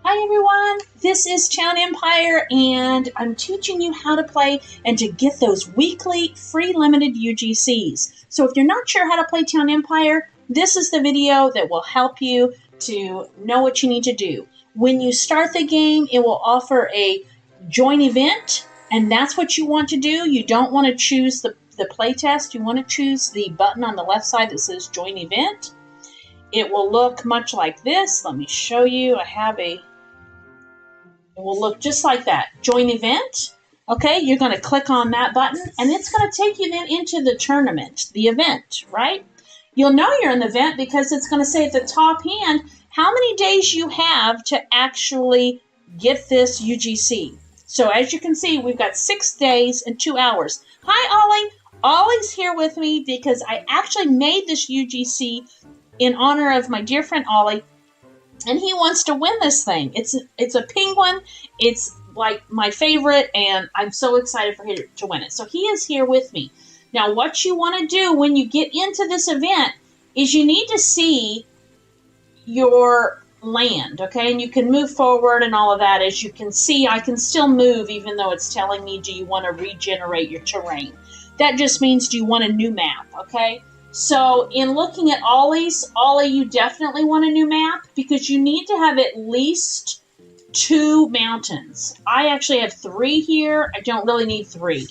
Hi everyone, this is Town Empire and I'm teaching you how to play and to get those weekly free limited UGCs. So if you're not sure how to play Town Empire, this is the video that will help you to know what you need to do. When you start the game, it will offer a join event, and that's what you want to do. You don't want to choose the playtest. You want to choose the button on the left side that says join event. It will look much like this. Let me show you. It will look just like that. Join event. Okay, you're going to click on that button, and it's going to take you then into the tournament, the event, right? You'll know you're in the event because it's going to say at the top hand how many days you have to actually get this UGC. So as you can see, we've got 6 days and 2 hours. Hi, Ollie. Ollie's here with me because I actually made this UGC in honor of my dear friend Ollie, and he wants to win this thing. It's a penguin. It's like my favorite, and I'm so excited for him to win it. So he is here with me. Now, what you want to do when you get into this event is you need to see your land, okay? And you can move forward and all of that. As you can see, I can still move even though it's telling me, do you want to regenerate your terrain? That just means, do you want a new map, okay? So in looking at Ollie, you definitely want a new map because you need to have at least 2 mountains. I actually have 3 here. I don't really need 3.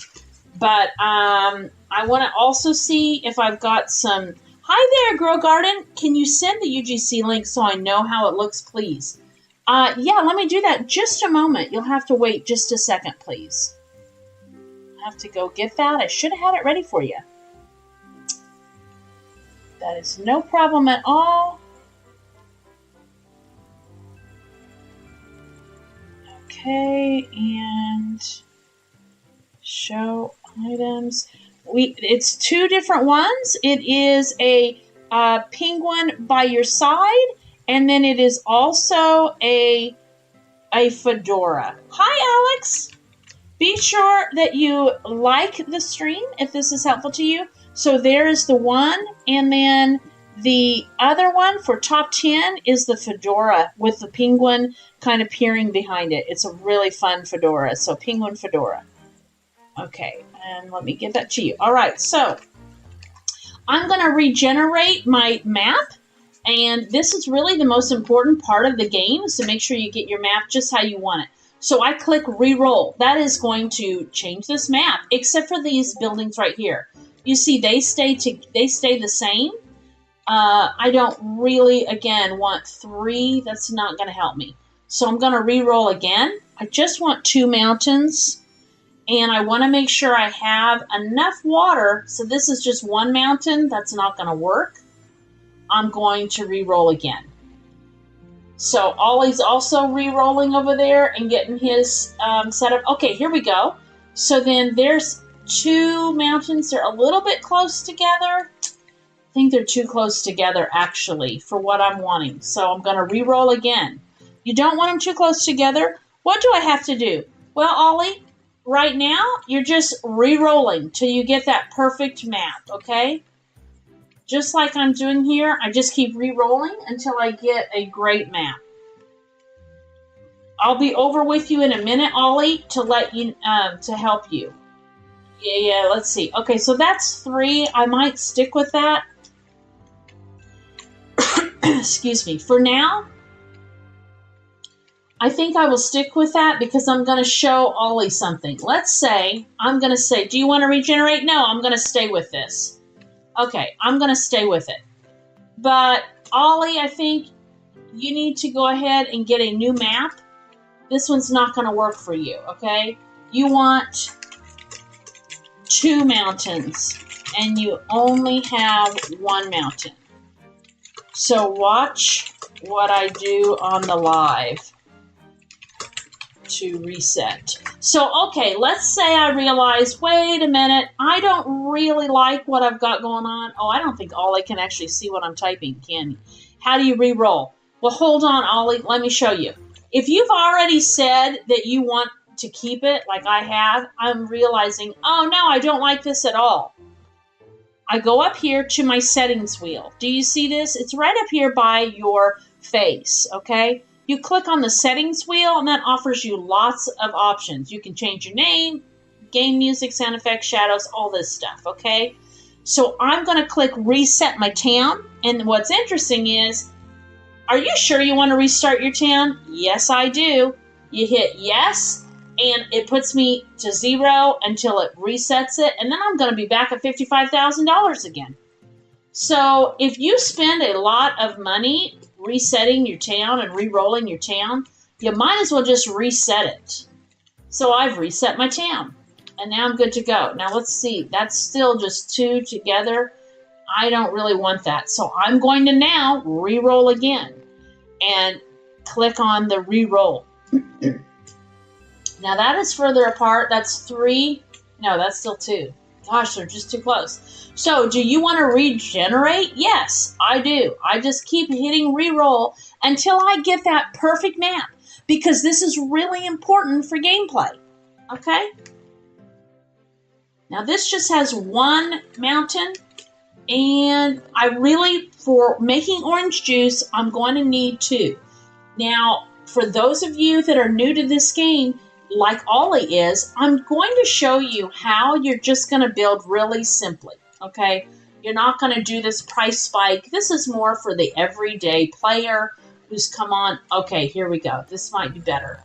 But I want to also see if I've got some... Hi there, Grow Garden. Can you send the UGC link so I know how it looks, please? Yeah, let me do that. Just a moment. You'll have to wait just a second, please. I have to go get that. I should have had it ready for you. That is no problem at all. Okay, and show items. It's 2 different ones. It is a penguin by your side, and then it is also a fedora. Hi, Alex. Be sure that you like the stream if this is helpful to you. So there's the one, and then the other one for top 10 is the fedora with the penguin kind of peering behind it. It's a really fun fedora, so penguin fedora. Okay, and let me give that to you. All right, so I'm going to regenerate my map, and this is really the most important part of the game, is to make sure you get your map just how you want it. So I click re-roll. That is going to change this map, except for these buildings right here. You see, they stay the same. I don't really, again, want 3. That's not going to help me. So I'm going to re-roll again. I just want 2 mountains, and I want to make sure I have enough water. So this is just 1 mountain. That's not going to work. I'm going to re-roll again. So Ollie's also re-rolling over there and getting his setup. Okay, here we go. So then there's 2 mountains. They're a little bit close together. I think they're too close together, actually, for what I'm wanting. So I'm going to re-roll again. You don't want them too close together. What do I have to do? Well, Ollie, right now, you're just re-rolling till you get that perfect map, okay? Just like I'm doing here, I just keep re-rolling until I get a great map. I'll be over with you in a minute, Ollie, to let you to help you. Yeah, let's see. Okay, so that's 3. I might stick with that. Excuse me. For now, I think I will stick with that because I'm going to show Ollie something. Let's say, I'm going to say, do you want to regenerate? No, I'm going to stay with this. Okay, I'm going to stay with it. But, Ollie, I think you need to go ahead and get a new map. This one's not going to work for you, okay? You want 2 mountains, and you only have 1 mountain. So watch what I do on the live to reset. So, okay, let's say I realize, wait a minute, I don't really like what I've got going on. Oh, I don't think Ollie can actually see what I'm typing, can he? How do you re-roll? Well, hold on, Ollie, let me show you. If you've already said that you want to keep it, like I have, I'm realizing, oh no, I don't like this at all. I go up here to my settings wheel. Do you see this? It's right up here by your face, okay? you click on the settings wheel, and that offers you lots of options. You can change your name, game music, sound effects, shadows, all this stuff, okay? So I'm going to click reset my town. And what's interesting is, are you sure you want to restart your town? Yes, I do. You hit yes, and it puts me to 0 until it resets it. And then I'm going to be back at $55,000 again. So if you spend a lot of money resetting your town and re-rolling your town, you might as well just reset it. So I've reset my town. And now I'm good to go. Now let's see. That's still just 2 together. I don't really want that. So I'm going to now re-roll again. And click on the re-roll. Now that is further apart. That's 3. No, that's still 2. Gosh, they're just too close. So do you want to regenerate? Yes, I do. I just keep hitting re-roll until I get that perfect map. Because this is really important for gameplay. Okay? Now this just has 1 mountain, and I really, for making orange juice, I'm going to need 2. Now, for those of you that are new to this game, like Ollie is, I'm going to show you how you're just going to build really simply, okay? You're not going to do this price spike. This is more for the everyday player who's come on. Okay, here we go. This might be better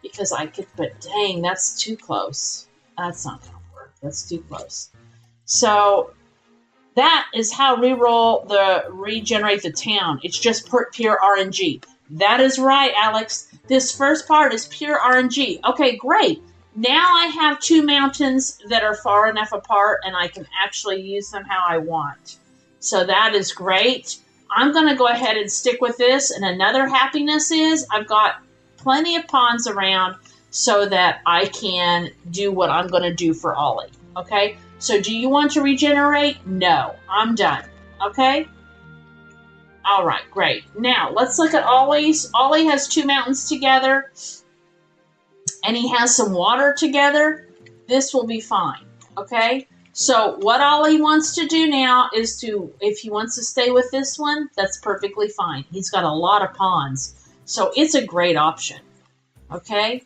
because I could, but dang, that's too close. That's not going to work. That's too close. So that is how regenerate the town. It's just pure RNG. That is right, Alex. This first part is pure RNG. Okay, great. Now I have 2 mountains that are far enough apart, and I can actually use them how I want. So that is great. I'm going to go ahead and stick with this. And another happiness is I've got plenty of ponds around so that I can do what I'm going to do for Ollie. Okay? So do you want to regenerate? No, I'm done. Okay? All right, great. Now, let's look at Ollie's. Ollie has 2 mountains together, and he has some water together. This will be fine, okay? So what Ollie wants to do now is to, if he wants to stay with this one, that's perfectly fine. He's got a lot of ponds, so it's a great option, okay?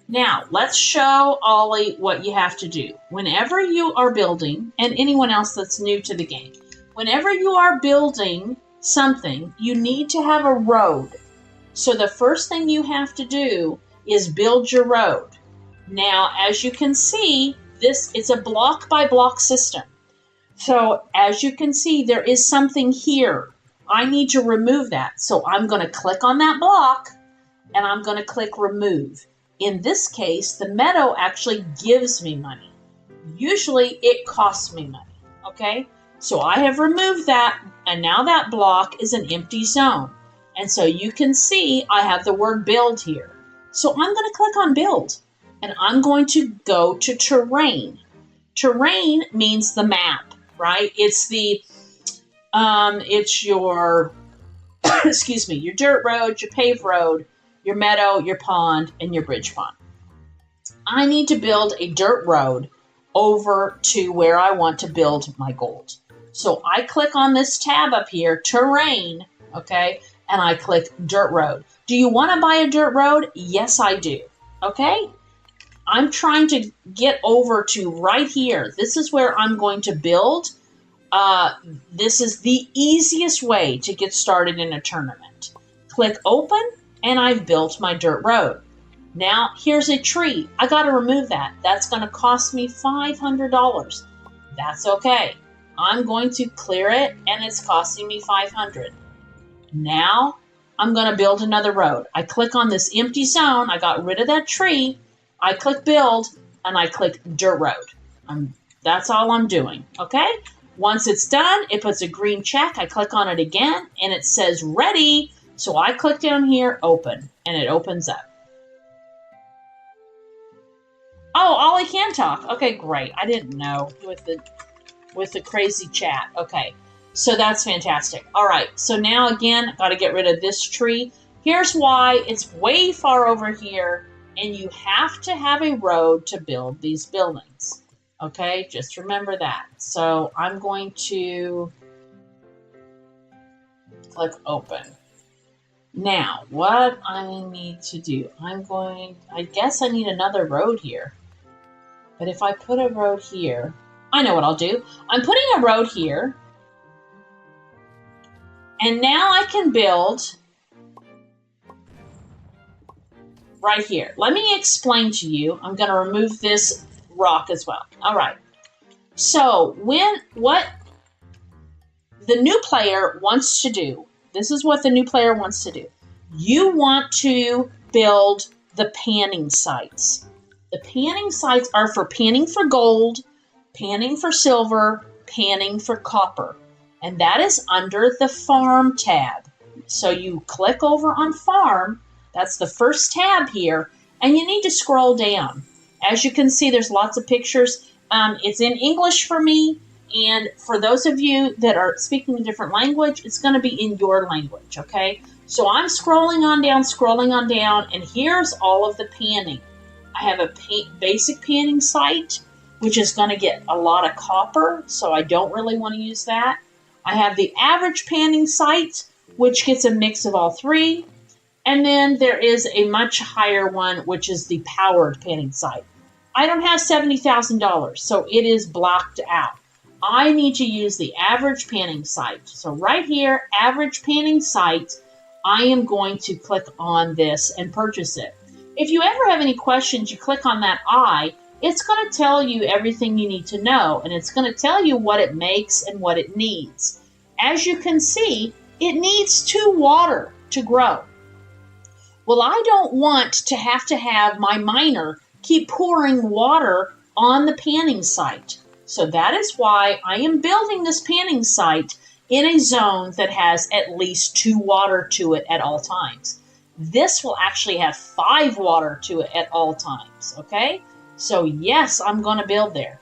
Now, let's show Ollie what you have to do. Whenever you are building, and anyone else that's new to the game, whenever you are building something, you need to have a road. So the first thing you have to do is build your road. Now, as you can see, this is a block by block system. So as you can see, there is something here. I need to remove that. So I'm going to click on that block, and I'm going to click remove. In this case, the meadow actually gives me money. Usually it costs me money, okay? So I have removed that, and now that block is an empty zone. And so you can see I have the word build here. So I'm going to click on build, and I'm going to go to terrain. Terrain means the map, right? It's the, it's your, excuse me, your dirt road, your paved road, your meadow, your pond, and your bridge pond. I need to build a dirt road over to where I want to build my gold. So I click on this tab up here, terrain, okay, and I click dirt road. Do you want to buy a dirt road? Yes, I do, okay? I'm trying to get over to right here. This is where I'm going to build. This is the easiest way to get started in a tournament. Click open, and I've built my dirt road. Now, here's a tree. I got to remove that. That's going to cost me $500. That's okay. I'm going to clear it, and it's costing me $500. Now, I'm going to build another road. I click on this empty zone. I got rid of that tree. I click build, and I click dirt road. That's all I'm doing, okay? Once it's done, it puts a green check. I click on it again, and it says ready. So I click down here, open, and it opens up. Oh, Ollie can talk. Okay, great. I didn't know with the crazy chat. Okay, so that's fantastic. All right, so now again, got to get rid of this tree. Here's why. It's way far over here, and you have to have a road to build these buildings. Okay, just remember that. So I'm going to click open. Now, what I need to do, I guess I need another road here. But if I put a road here, I know what I'll do. I'm putting a road here. And now I can build right here. Let me explain to you. I'm going to remove this rock as well. All right. So what the new player wants to do, this is what the new player wants to do. You want to build the panning sites. The panning sites are for panning for gold, panning for silver, panning for copper. And that is under the farm tab. So you click over on farm. That's the first tab here. And you need to scroll down. As you can see, there's lots of pictures. It's in English for me. And for those of you that are speaking a different language, it's going to be in your language, okay? So I'm scrolling on down, and here's all of the panning. I have a basic panning site, which is going to get a lot of copper, so I don't really want to use that. I have the average panning site, which gets a mix of all three. And then there is a much higher one, which is the powered panning site. I don't have $70,000, so it is blocked out. I need to use the average panning site. So right here, average panning site, I am going to click on this and purchase it. If you ever have any questions, you click on that I, it's going to tell you everything you need to know, and it's going to tell you what it makes and what it needs. As you can see, it needs 2 water to grow. Well, I don't want to have my miner keep pouring water on the panning site. So that is why I am building this panning site in a zone that has at least 2 water to it at all times. This will actually have 5 water to it at all times, okay? So yes, I'm going to build there.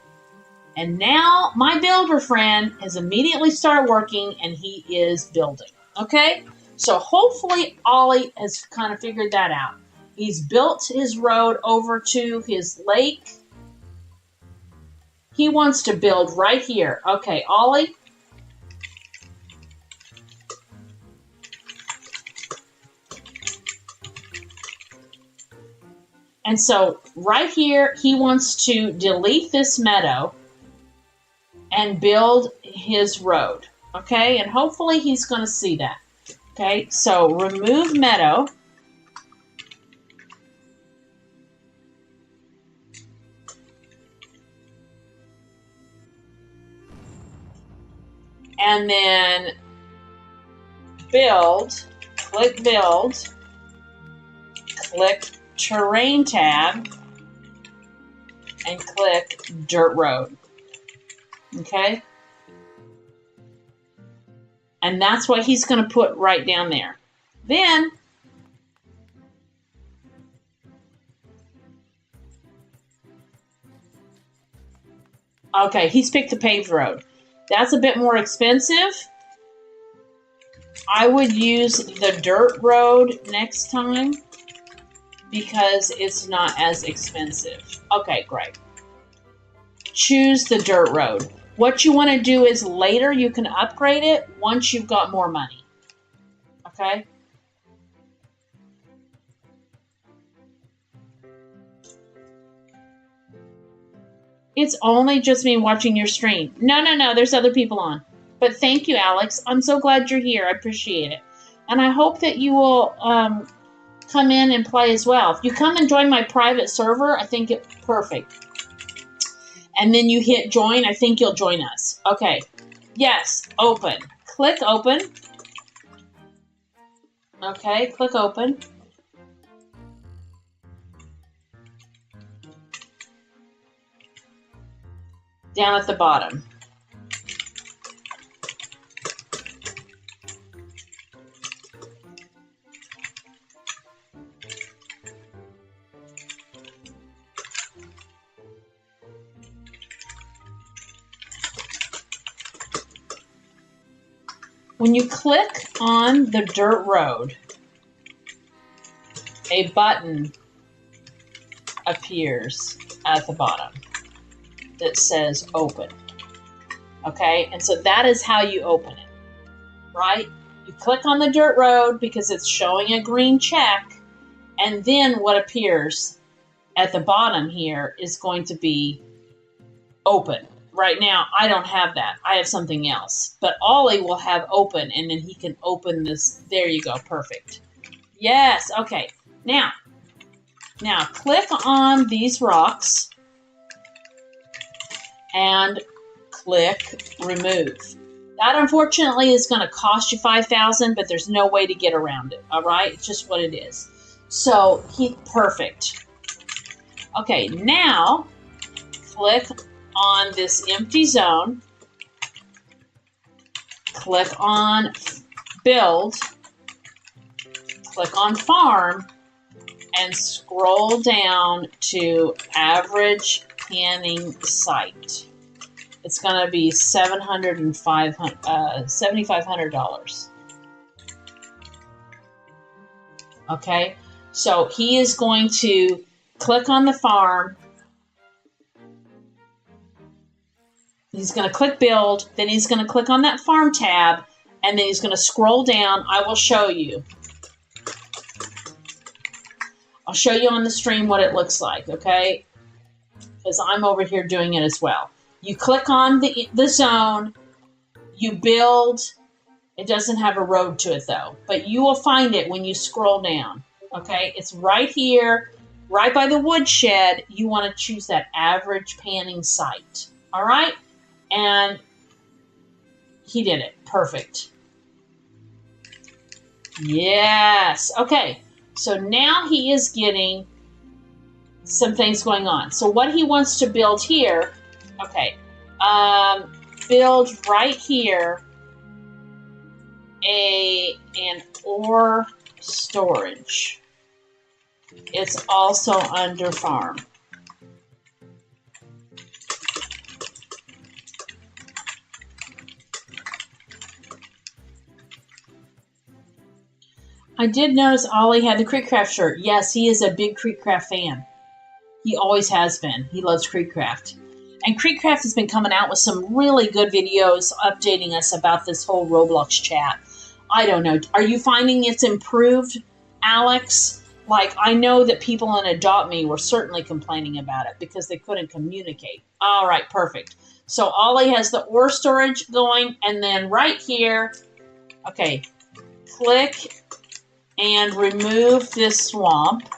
And now my builder friend has immediately started working and he is building, okay? So hopefully Ollie has kind of figured that out. He's built his road over to his lake. He wants to build right here. Okay, Ollie. And so right here, he wants to delete this meadow and build his road. Okay, and hopefully he's going to see that. Okay, so remove meadow. And then build, click terrain tab, and click dirt road. Okay? And that's what he's going to put right down there. Then, okay, he's picked the paved road. That's a bit more expensive. I would use the dirt road next time because it's not as expensive. Okay, great. Choose the dirt road. What you want to do is later you can upgrade it once you've got more money. Okay? It's only just me watching your stream. No, there's other people on. But thank you, Alex. I'm so glad you're here. I appreciate it. And I hope that you will come in and play as well. If you come and join my private server, I think it's perfect. And then you hit join, I think you'll join us. Okay. Yes, open. Click open. Okay, click open. Down at the bottom. When you click on the dirt road, a button appears at the bottom that says open. Okay, and so that is how you open it, right? You click on the dirt road because it's showing a green check, and then what appears at the bottom here is going to be open. Right now, I don't have that. I have something else. But Ollie will have open, and then he can open this. There you go. Perfect. Yes. Okay. Now click on these rocks and click remove. That unfortunately is going to cost you $5,000, but there's no way to get around it. All right, it's just what it is. So perfect. Okay, now click on this empty zone. Click on build. Click on farm. And scroll down to average panning site. It's going to be $7,500. Okay, so he is going to click on the farm. He's going to click build. Then he's going to click on that farm tab. And then he's going to scroll down. I will show you. I'll show you on the stream what it looks like, okay? Because I'm over here doing it as well. You click on the zone, you build. It doesn't have a road to it, though. But you will find it when you scroll down, okay? It's right here, right by the woodshed. You want to choose that average panning site, all right? And he did it. Perfect. Yes. Okay. So now he is getting some things going on. So what he wants to build here, okay, build right here an ore storage. It's also under farm. I did notice Ollie had the Creekcraft shirt. Yes, he is a big Creekcraft fan. He always has been. He loves Creekcraft. And Creekcraft has been coming out with some really good videos updating us about this whole Roblox chat. I don't know. Are you finding it's improved, Alex? Like, I know that people in Adopt Me were certainly complaining about it because they couldn't communicate. All right, perfect. So Ollie has the ore storage going, and then right here, okay, click and remove this swamp.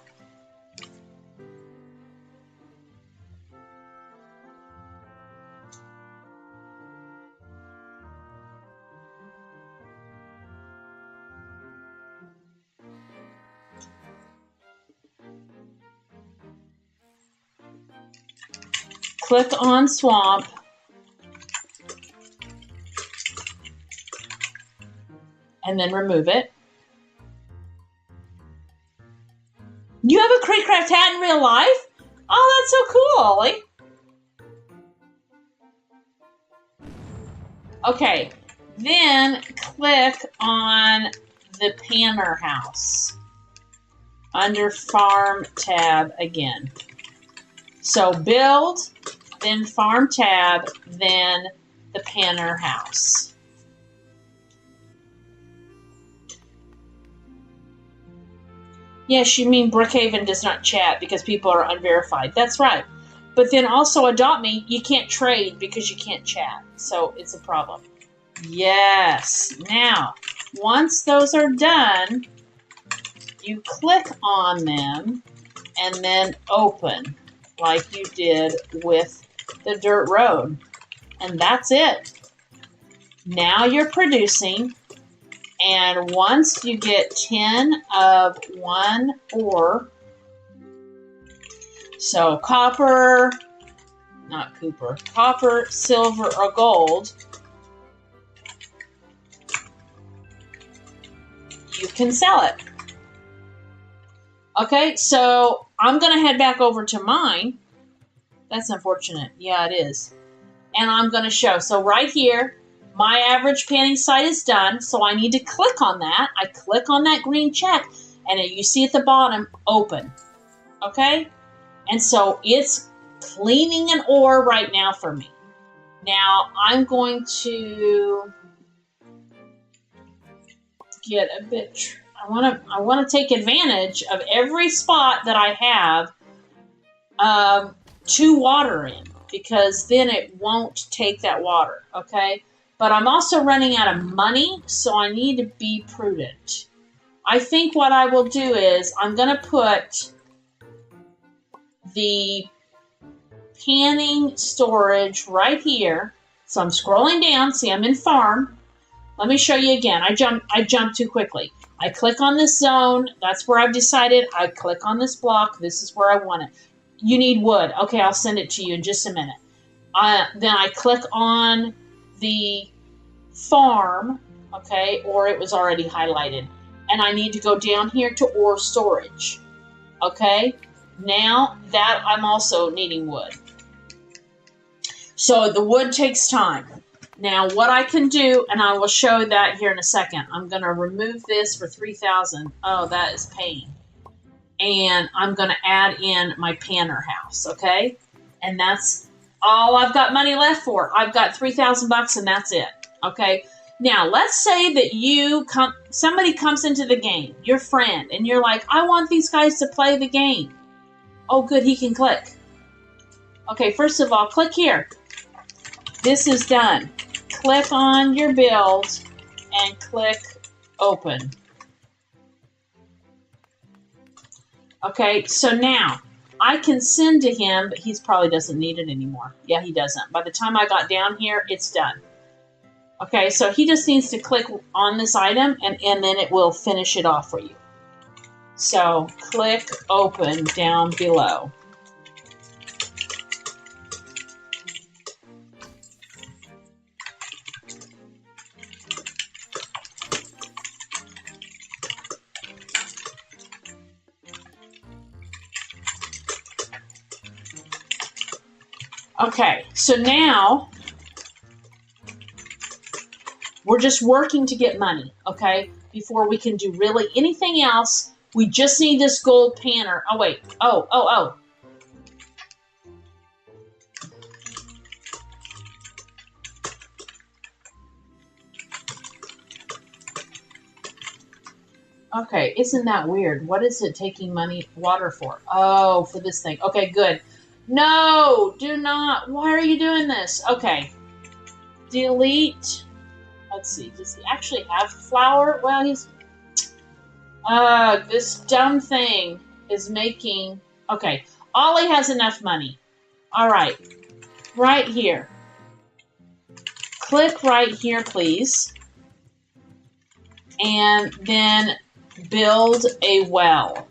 Click on swamp. And then remove it. You have a Creekcraft hat in real life? Oh, that's so cool, Ollie. Okay, then click on the Panner house under Farm tab again. So build, then Farm tab, then the Panner house. Yes, you mean Brookhaven does not chat because people are unverified. That's right. But then also Adopt Me, you can't trade because you can't chat. So it's a problem. Yes. Now, once those are done, you click on them and then open like you did with the dirt road. And that's it. Now you're producing. And once you get 10 of one ore, so copper, silver, or gold, you can sell it. Okay, so I'm going to head back over to mine. That's unfortunate. Yeah, it is. And I'm going to show. So right here, my average panning site is done, so I need to click on that. I click on that green check, and you see at the bottom, open. Okay? And so it's cleaning an ore right now for me. Now, I'm going to get a bit. I want to take advantage of every spot that I have to water in, because then it won't take that water. Okay, but I'm also running out of money, so I need to be prudent. I think what I will do is I'm going to put the panning storage right here. So I'm scrolling down. See, I'm in farm. Let me show you again. I jumped too quickly. I click on this zone. That's where I've decided. I click on this block. This is where I want it. You need wood. Okay, I'll send it to you in just a minute. Then I click on the farm. Okay, or it was already highlighted. And I need to go down here to ore storage. Okay, now that I'm also needing wood. So the wood takes time. Now what I can do, and I will show that here in a second. I'm going to remove this for 3,000. Oh, that is pain. And I'm going to add in my panner house, okay? And that's all I've got money left for. I've got 3,000 bucks and that's it, okay? Now, let's say that somebody comes into the game, your friend, and you're like, I want these guys to play the game. Oh, good, he can click. Okay, first of all, click here. This is done. Click on your build and click open. Okay, so now I can send to him, but he probably doesn't need it anymore. Yeah, he doesn't. By the time I got down here, it's done. Okay, so he just needs to click on this item and then it will finish it off for you. So click open down below. Okay, so now we're just working to get money, okay? Before we can do really anything else, we just need this gold panner. Oh, wait. Oh. Okay, isn't that weird? What is it taking water for? Oh, for this thing. Okay, good. No, do not. Why are you doing this? Okay. Delete. Let's see. Does he actually have flour? Well, this dumb thing is making... Okay. Ollie has enough money. All right. Right here. Click right here, please. And then build a well.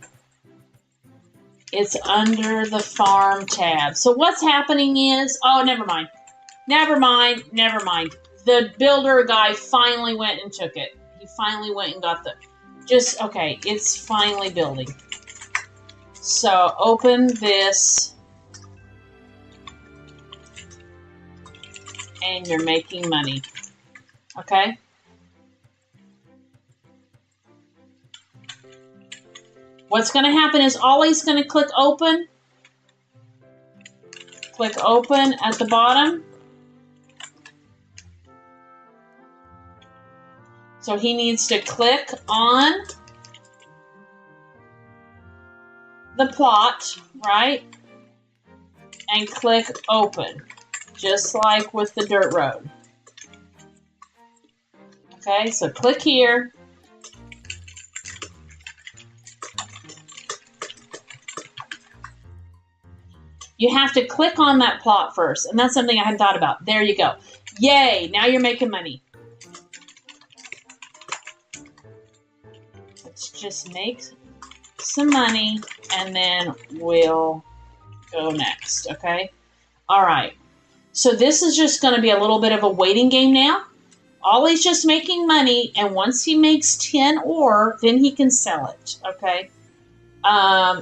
It's under the farm tab. So what's happening is... Oh, never mind. Never mind. The builder guy finally went and took it. He finally went and got okay, it's finally building. So open this. And you're making money. Okay? What's going to happen is Ollie's going to click open. Click open at the bottom. So he needs to click on the plot, right? And click open, just like with the dirt road. Okay, so click here. You have to click on that plot first, and that's something I hadn't thought about. There you go. Yay, now you're making money. Let's just make some money, and then we'll go next, okay? All right. So this is just going to be a little bit of a waiting game now. Ollie's just making money, and once he makes 10 ore, then he can sell it, okay?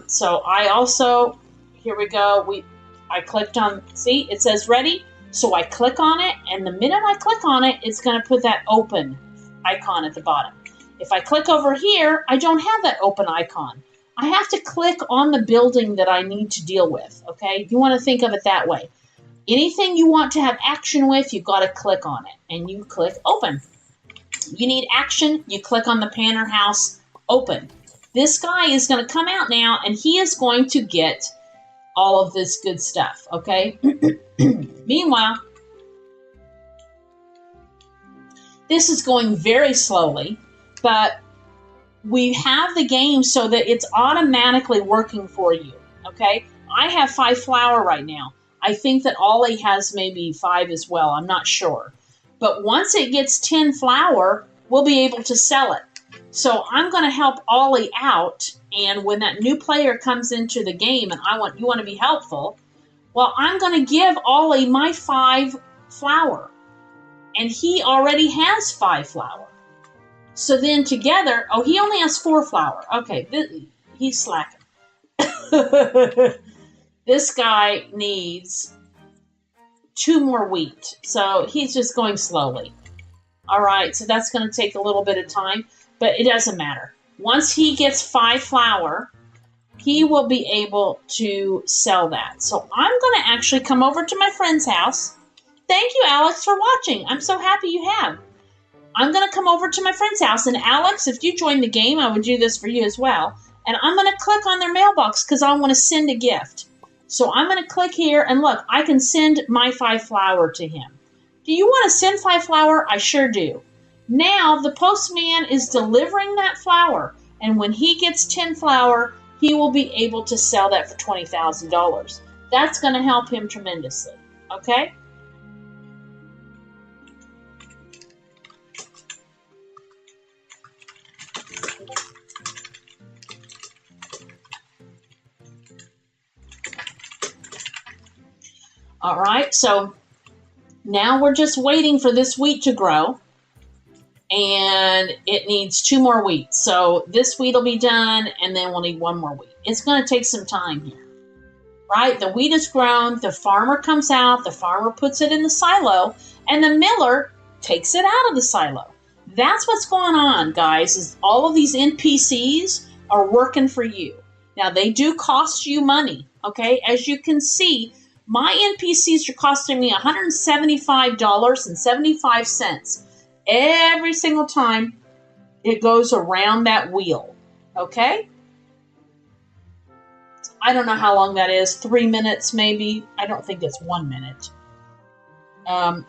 So I also... Here we go. I clicked on, see, it says ready. So I click on it, and the minute I click on it, it's going to put that open icon at the bottom. If I click over here, I don't have that open icon. I have to click on the building that I need to deal with, okay? You want to think of it that way. Anything you want to have action with, you've got to click on it, and you click open. You need action, you click on the Panner House, open. This guy is going to come out now, and he is going to get all of this good stuff, okay? Meanwhile, this is going very slowly, but we have the game so that it's automatically working for you, okay? I have 5 flour right now. I think that Ollie has maybe 5 as well. I'm not sure. But once it gets 10 flour, we'll be able to sell it. So I'm going to help Ollie out, and when that new player comes into the game and you want to be helpful, well, I'm going to give Ollie my 5 flour. And he already has 5 flour. So then together, oh, he only has 4 flour. Okay, he's slacking. This guy needs 2 more wheat. So he's just going slowly. All right, so that's going to take a little bit of time, but it doesn't matter. Once he gets 5 flour, he will be able to sell that. So I'm going to actually come over to my friend's house. Thank you, Alex, for watching. I'm so happy you have. I'm going to come over to my friend's house, and Alex, if you join the game, I would do this for you as well. And I'm going to click on their mailbox because I want to send a gift. So I'm going to click here, and look, I can send my 5 flour to him. Do you want to send 5 flour? I sure do. Now the postman is delivering that flour, and when he gets 10 flour, he will be able to sell that for $20,000. That's going to help him tremendously, okay? All right, so now we're just waiting for this wheat to grow, and it needs 2 more wheat. So this wheat will be done, and then we'll need 1 more wheat. It's going to take some time here, right? The wheat is grown, the farmer comes out, the farmer puts it in the silo, and the miller takes it out of the silo. That's what's going on, guys, is all of these NPCs are working for you. Now, they do cost you money, okay? As you can see, my NPCs are costing me $175.75 every single time it goes around that wheel, okay? I don't know how long that is, 3 minutes maybe. I don't think it's 1 minute.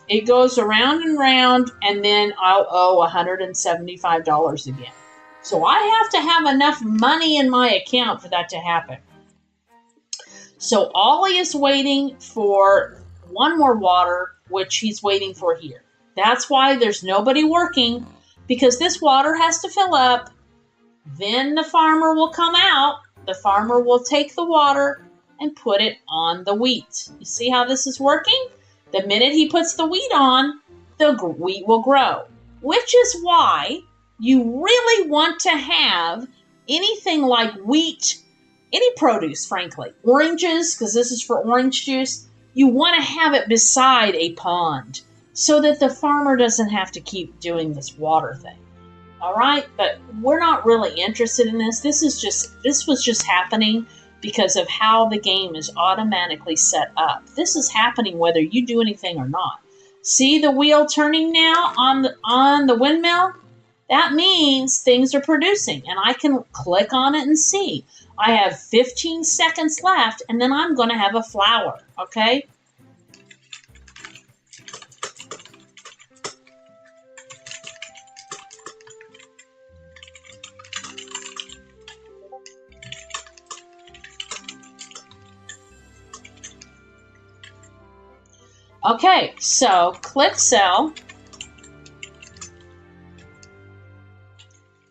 It goes around and round, and then I'll owe $175 again. So I have to have enough money in my account for that to happen. So Ollie is waiting for 1 more water, which he's waiting for here. That's why there's nobody working, because this water has to fill up. Then the farmer will come out. The farmer will take the water and put it on the wheat. You see how this is working? The minute he puts the wheat on, the wheat will grow, which is why you really want to have anything like wheat, any produce, frankly, oranges, because this is for orange juice, you want to have it beside a pond so that the farmer doesn't have to keep doing this water thing. All right, but we're not really interested in this. This was just happening because of how the game is automatically set up. This is happening whether you do anything or not. See the wheel turning now on the windmill? That means things are producing, and I can click on it and see. I have 15 seconds left, and then I'm going to have a flower, okay? Okay, so click sell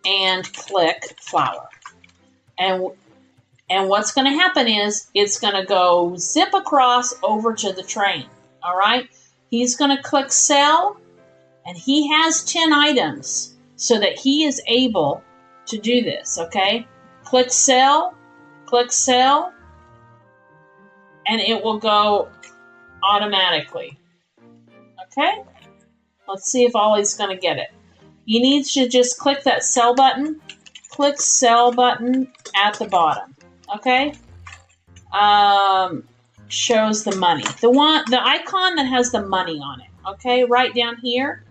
and click flower. And what's going to happen is it's going to go zip across over to the train. All right, he's going to click sell, and he has 10 items so that he is able to do this. Okay, click sell, and it will go automatically. Okay, let's see if Ollie's going to get it. You need to just click that sell button. Click sell button at the bottom. Okay, shows the money. The icon that has the money on it. Okay, right down here.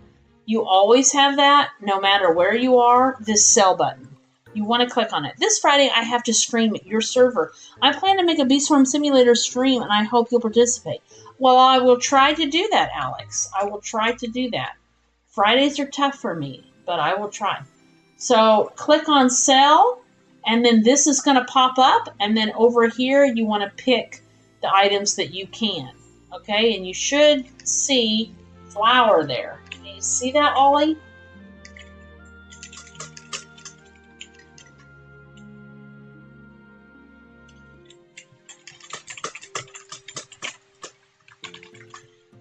You always have that, no matter where you are, this sell button. You want to click on it. This Friday, I have to stream your server. I plan to make a Beeswarm Simulator stream, and I hope you'll participate. Well, I will try to do that, Alex. I will try to do that. Fridays are tough for me, but I will try. So click on sell, and then this is going to pop up, and then over here, you want to pick the items that you can. Okay, and you should see flour there. Can you see that, Ollie?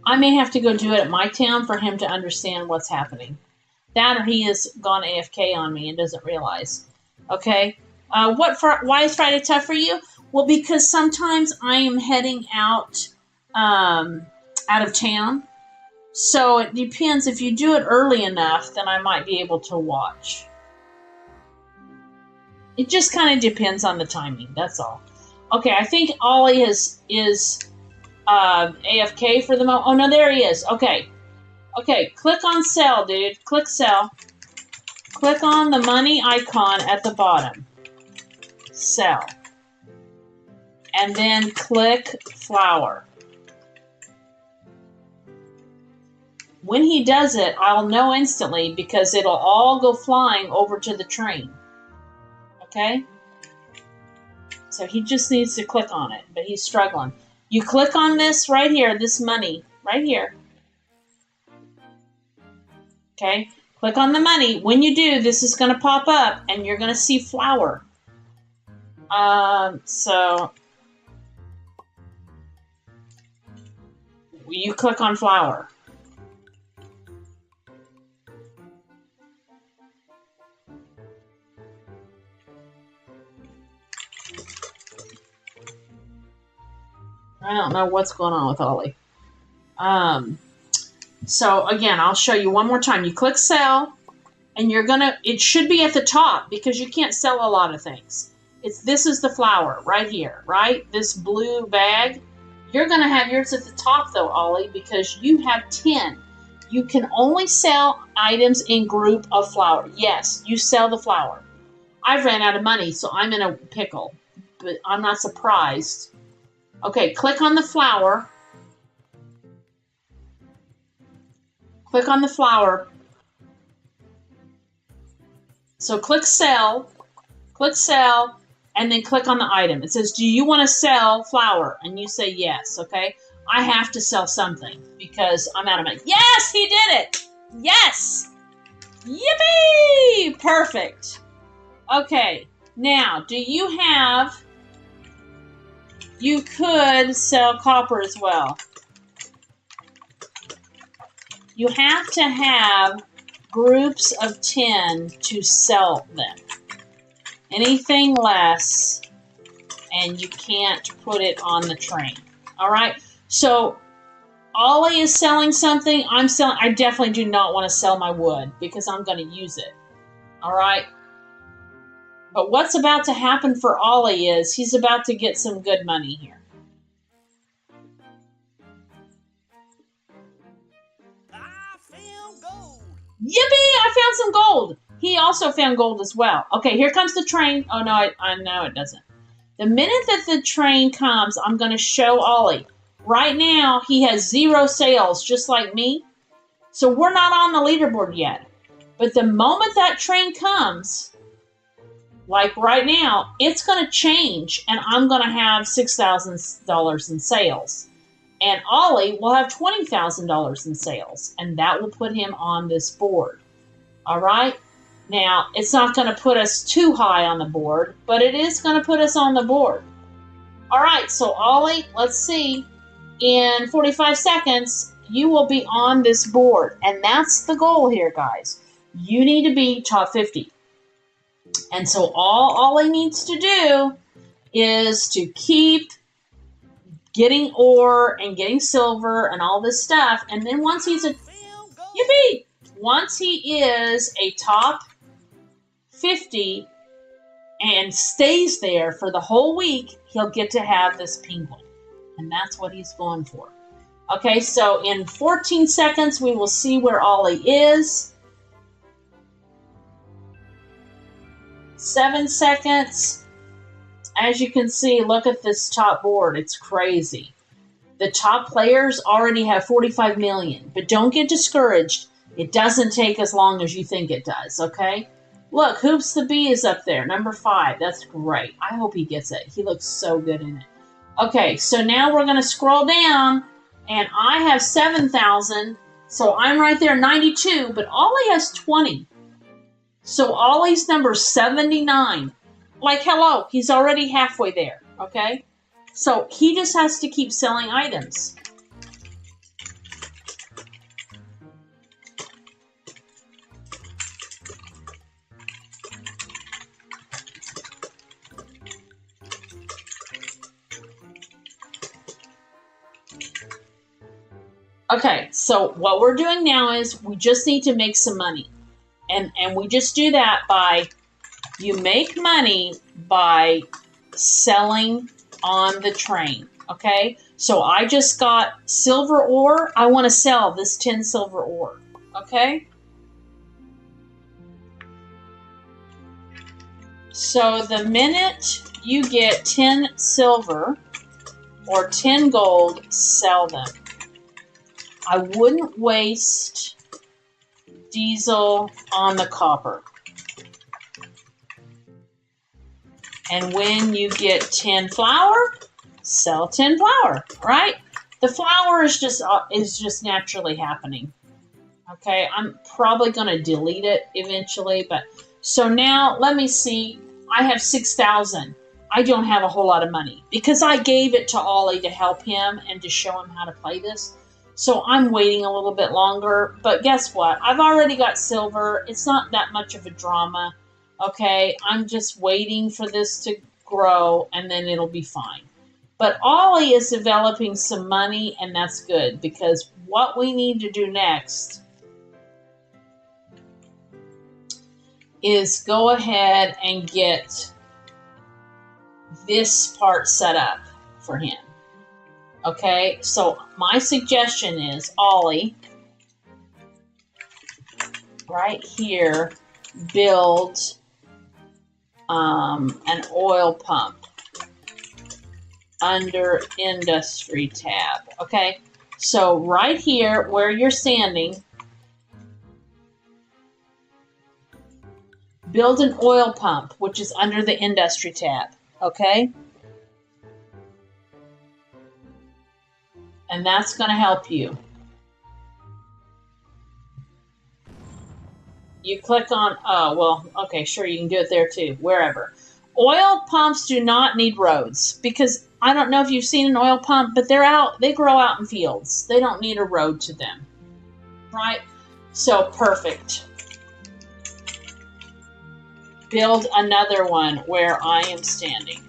I may have to go do it at my town for him to understand what's happening. That or he has gone AFK on me and doesn't realize. Okay? Why is Friday tough for you? Well, because sometimes I am heading out of town. So it depends. If you do it early enough, then I might be able to watch. It just kind of depends on the timing. That's all. Okay, I think Ollie is AFK for the moment. Oh, no, there he is. Okay. Okay, click on sell, dude. Click sell. Click on the money icon at the bottom. Sell. And then click flour. When he does it, I'll know instantly because it'll all go flying over to the train. Okay? So he just needs to click on it, but he's struggling. You click on this right here, this money, right here. Okay? Click on the money. When you do, this is going to pop up, and you're going to see flour. So you click on flour. I don't know what's going on with Ollie. So again, I'll show you one more time. You click sell, and it should be at the top because you can't sell a lot of things. This is the flour right here, right? This blue bag. You're going to have yours at the top though, Ollie, because you have 10. You can only sell items in group of flour. Yes, you sell the flour. I've ran out of money, so I'm in a pickle, but I'm not surprised. Okay, click on the flour. Click on the flour. So click sell, and then click on the item. It says, do you want to sell flour? And you say yes, okay? I have to sell something because I'm out of money. Yes, he did it! Yes! Yippee! Perfect. Okay, now, you could sell copper as well. You have to have groups of 10 to sell them. Anything less, and you can't put it on the train. All right? So, Ollie is selling something. I definitely do not want to sell my wood because I'm going to use it. All right? But what's about to happen for Ollie is he's about to get some good money here. Yippee! I found some gold. He also found gold as well. Okay, here comes the train. Oh, no, I know it doesn't. The minute that the train comes, I'm going to show Ollie. Right now, he has 0 sales, just like me. So we're not on the leaderboard yet. But the moment that train comes, like right now, it's going to change, and I'm going to have $6,000 in sales. And Ollie will have $20,000 in sales, and that will put him on this board. All right? Now, it's not going to put us too high on the board, but it is going to put us on the board. All right, so Ollie, let's see. In 45 seconds, you will be on this board, and that's the goal here, guys. You need to be top 50. And so all Ollie needs to do is to keep getting ore and getting silver and all this stuff. And then once he's once he is a top 50 and stays there for the whole week, he'll get to have this penguin. And that's what he's going for. Okay, so in 14 seconds, we will see where Ollie is. 7 seconds. As you can see, look at this top board. It's crazy. The top players already have 45 million, but don't get discouraged. It doesn't take as long as you think it does, okay? Look, Hoops the Bee is up there, number 5. That's great. I hope he gets it. He looks so good in it. Okay, so now we're going to scroll down, and I have 7,000, so I'm right there, 92, but Ollie has 20. So Ollie's number 79. Like, hello, he's already halfway there, okay? So he just has to keep selling items. Okay, so what we're doing now is we just need to make some money. And we just do that by, you make money by selling on the train, okay? So I just got silver ore. I want to sell this 10 silver ore, okay? So the minute you get 10 silver or 10 gold, sell them. I wouldn't waste diesel on the copper. And when you get 10 flour, sell 10 flour, right? The flour is just naturally happening. Okay, I'm probably going to delete it eventually, but so now let me see. I have 6,000. I don't have a whole lot of money because I gave it to Ollie to help him and to show him how to play this. So I'm waiting a little bit longer, but guess what? I've already got silver. It's not that much of a drama. Okay, I'm just waiting for this to grow and then it'll be fine. But Ollie is developing some money and that's good because what we need to do next is go ahead and get this part set up for him. Okay, so my suggestion is, Ollie, right here, build an oil pump under industry tab. Okay, so right here where you're standing, build an oil pump, which is under the industry tab. Okay? And that's going to help you. You click on, oh, well, okay, sure, you can do it there too, wherever. Oil pumps do not need roads because I don't know if you've seen an oil pump, but they grow out in fields. They don't need a road to them, right? So perfect. Build another one where I am standing.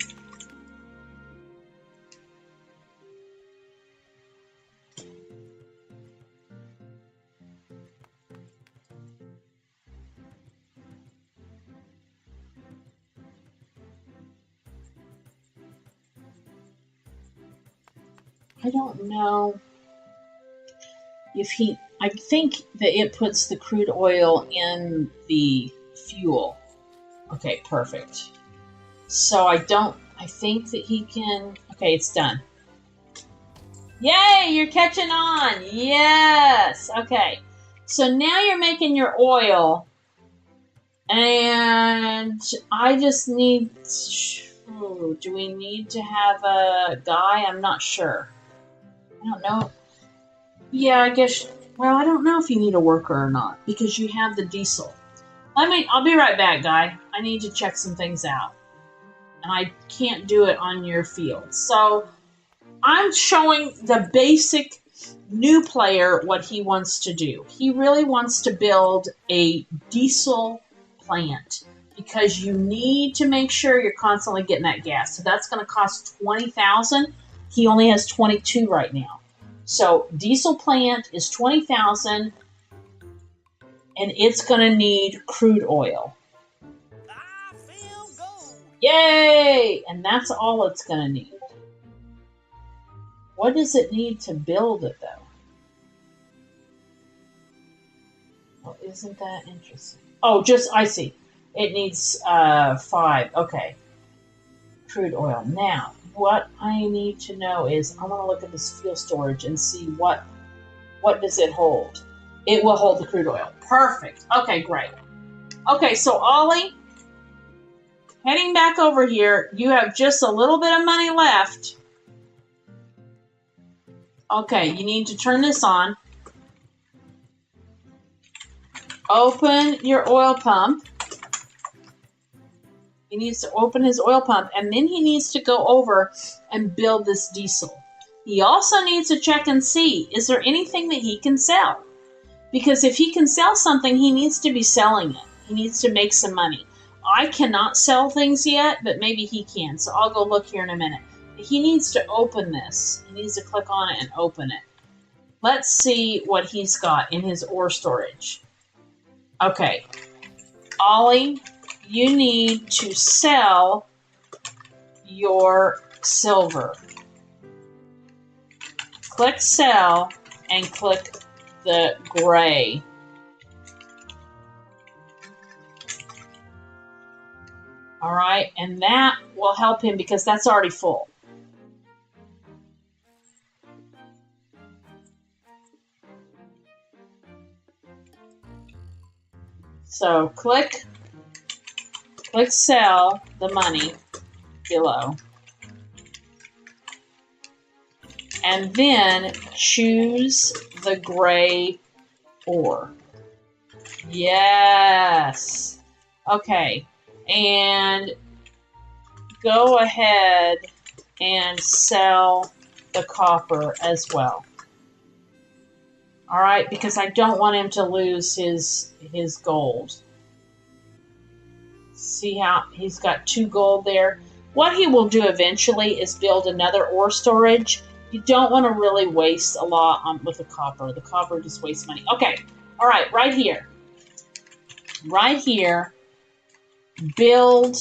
I don't know if I think that it puts the crude oil in the fuel. Okay, perfect. So I think that he can, okay, it's done. Yay, you're catching on. Yes. Okay. So now you're making your oil and I just need, do we need to have a guy? I'm not sure. I don't know. Yeah, I guess, well, I don't know if you need a worker or not because you have the diesel. I'll be right back, guy. I need to check some things out. And I can't do it on your field. So I'm showing the basic new player what he wants to do. He really wants to build a diesel plant because you need to make sure you're constantly getting that gas. So that's going to cost $20,000. He only has 22 right now. So diesel plant is 20,000 and it's going to need crude oil. I feel good. Yay! And that's all it's going to need. What does it need to build it, though? Well, isn't that interesting? Oh, I see. It needs 5. Okay. Crude oil. Now, what I need to know is I want to look at this fuel storage and see what does it hold. It will hold the crude oil. Perfect. Okay, great. Okay, so Ollie, heading back over here, you have just a little bit of money left. Okay, you need to turn this on. Open your oil pump. He needs to open his oil pump, and then he needs to go over and build this diesel. He also needs to check and see, is there anything that he can sell? Because if he can sell something, he needs to be selling it. He needs to make some money. I cannot sell things yet, but maybe he can, so I'll go look here in a minute. He needs to open this. He needs to click on it and open it. Let's see what he's got in his ore storage. Okay, Ollie, you need to sell your silver. Click sell and click the gray. All right, and that will help him because that's already full. So click sell the money below. And then choose the gray ore. Yes. Okay. And go ahead and sell the copper as well. All right, because I don't want him to lose his gold. See how he's got 2 gold there? What he will do eventually is build another ore storage. You don't want to really waste a lot with the copper. The copper just wastes money. Okay, all right, right here. Right here, build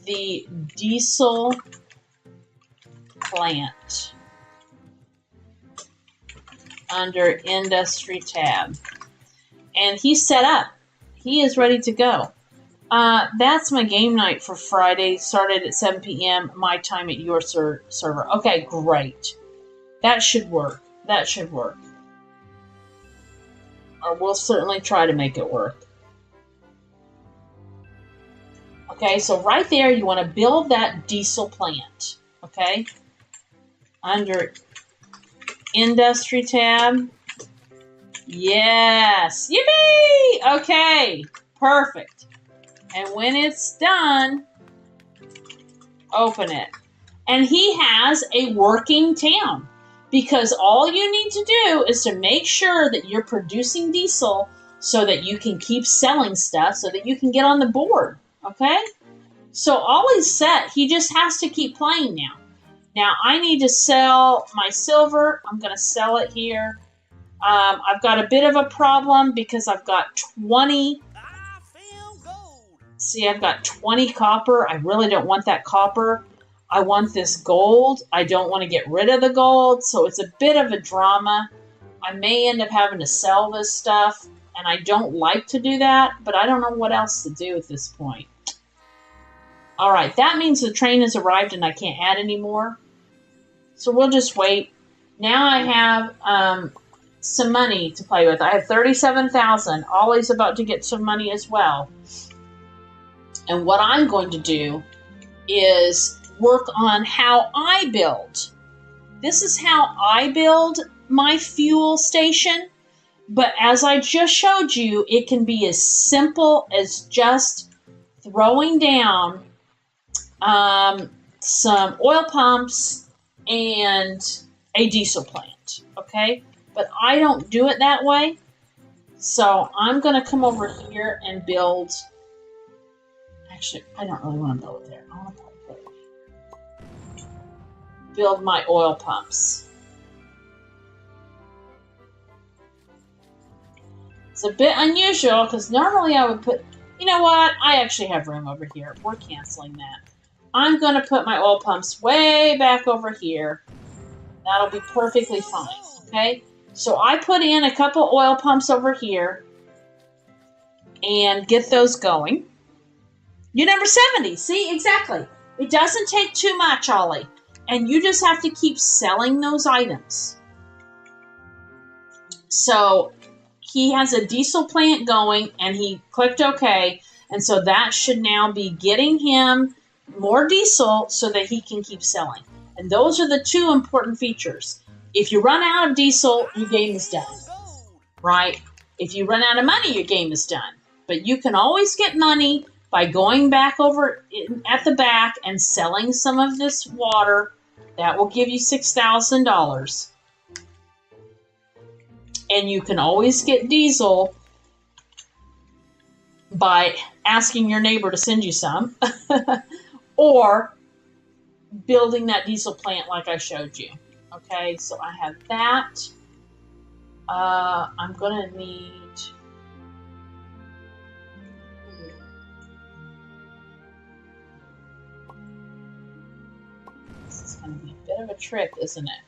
the diesel plant under Industry tab. And he's set up. He is ready to go. That's my game night for Friday. Started at 7 p.m. my time at your server. Okay, great. That should work. That should work. Or we'll certainly try to make it work. Okay, so right there, you want to build that diesel plant. Okay? Under Industry tab. Yes. Yippee! Okay. Perfect. And when it's done, open it. And he has a working town. Because all you need to do is to make sure that you're producing diesel so that you can keep selling stuff so that you can get on the board. Okay? So all is set. He just has to keep playing now. Now, I need to sell my silver. I'm going to sell it here. I've got a bit of a problem because I've got 20. I feel gold. See, I've got 20 copper. I really don't want that copper. I want this gold. I don't want to get rid of the gold. So it's a bit of a drama. I may end up having to sell this stuff. And I don't like to do that. But I don't know what else to do at this point. All right. That means the train has arrived and I can't add any more. So we'll just wait. Now I have some money to play with. I have 37,000. Ollie's about to get some money as well. And what I'm going to do is work on how I build. This is how I build my fuel station. But as I just showed you, it can be as simple as just throwing down some oil pumps and a diesel plant, okay? But I don't do it that way. So I'm going to come over here and build. Actually, I don't really want to build it there. I want to build my oil pumps. It's a bit unusual because normally I would put, you know what? I actually have room over here. We're canceling that. I'm going to put my oil pumps way back over here. That'll be perfectly fine, okay? So I put in a couple oil pumps over here and get those going. You're number 70. See, exactly. It doesn't take too much, Ollie. And you just have to keep selling those items. So he has a diesel plant going, and he clicked OK. And so that should now be getting him more diesel so that he can keep selling. And those are the two important features. If you run out of diesel, your game is done, right? If you run out of money, your game is done. But you can always get money by going back over at the back and selling some of this water. That will give you $6,000. And you can always get diesel by asking your neighbor to send you some or building that diesel plant like I showed you. Okay, so I have that. I'm going to need... This is going to be a bit of a trick, isn't it?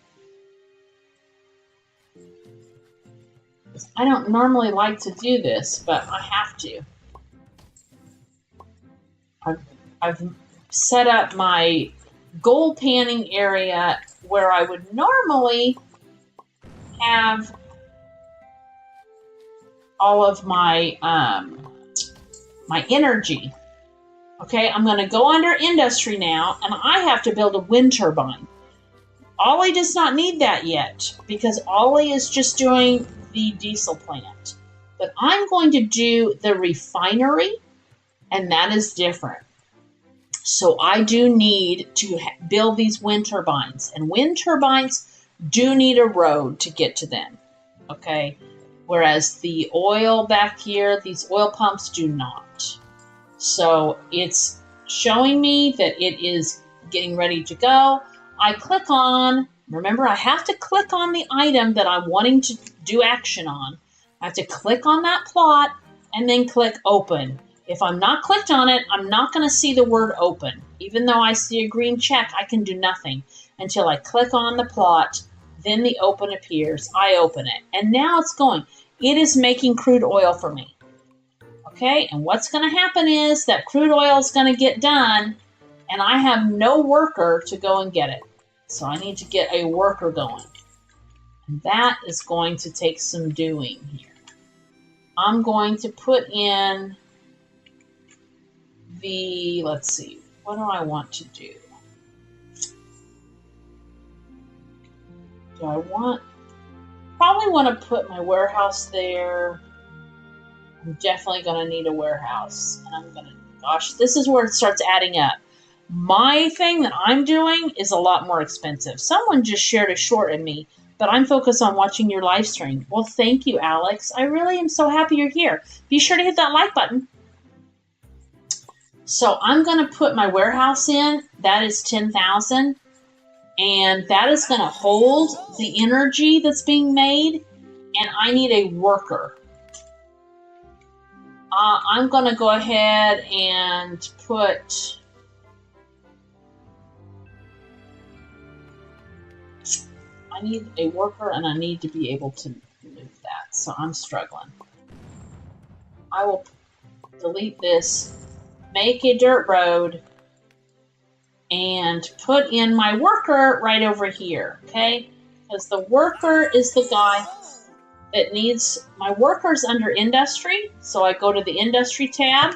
I don't normally like to do this, but I have to. I've set up my gold panning area where I would normally have all of my my energy. Okay, I'm going to go under industry now, and I have to build a wind turbine. Ollie does not need that yet because Ollie is just doing the diesel plant. But I'm going to do the refinery, and that is different. So I do need to build these wind turbines, and wind turbines do need a road to get to them, okay? Whereas the oil back here, these oil pumps do not. So it's showing me that it is getting ready to go. I click on, remember I have to click on the item that I'm wanting to do action on. I have to click on that plot and then click open. If I'm not clicked on it, I'm not going to see the word open. Even though I see a green check, I can do nothing until I click on the plot. Then the open appears. I open it. And now it's going. It is making crude oil for me. Okay? And what's going to happen is that crude oil is going to get done, and I have no worker to go and get it. So I need to get a worker going. And that is going to take some doing here. I'm going to put in the, let's see, what do I want to do? Do I want, probably want to put my warehouse there. I'm definitely going to need a warehouse. And I'm going to, gosh, this is where it starts adding up. My thing that I'm doing is a lot more expensive. Someone just shared a short in me, but I'm focused on watching your live stream. Well, thank you, Alex. I really am so happy you're here. Be sure to hit that like button. So I'm going to put my warehouse in. That is 10,000. And that is going to hold the energy that's being made. And I need a worker. I'm going to go ahead and put... I need a worker, and I need to be able to move that. So I'm struggling. I will delete this. Make a dirt road, and put in my worker right over here, okay? Because the worker is the guy that needs, my worker's under industry, so I go to the industry tab,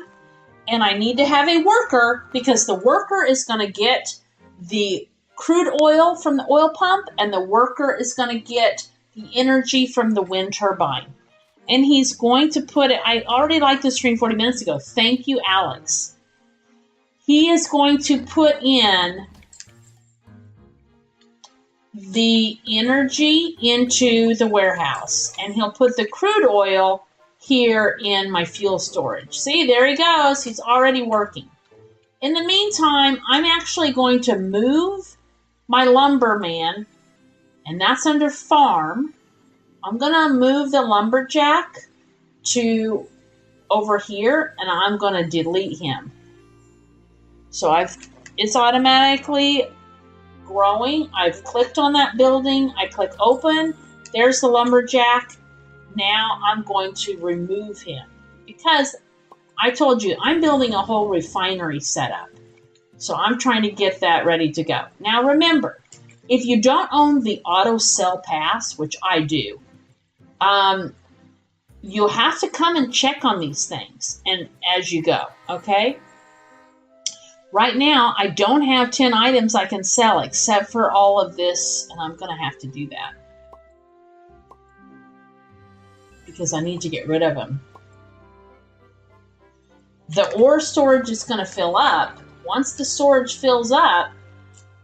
and I need to have a worker because the worker is going to get the crude oil from the oil pump, and the worker is going to get the energy from the wind turbine. And he's going to put it, I already liked this stream 40 minutes ago. Thank you, Alex. He is going to put in the energy into the warehouse. And he'll put the crude oil here in my fuel storage. See, there he goes. He's already working. In the meantime, I'm actually going to move my lumberman, and that's under farm. I'm going to move the lumberjack to over here, and I'm going to delete him. So it's automatically growing. I've clicked on that building. I click open. There's the lumberjack. Now I'm going to remove him because I told you I'm building a whole refinery setup. So I'm trying to get that ready to go. Now remember, if you don't own the auto sell pass, which I do, you'll have to come and check on these things and as you go, okay? Right now, I don't have 10 items I can sell except for all of this, and I'm going to have to do that because I need to get rid of them. The ore storage is going to fill up. Once the storage fills up,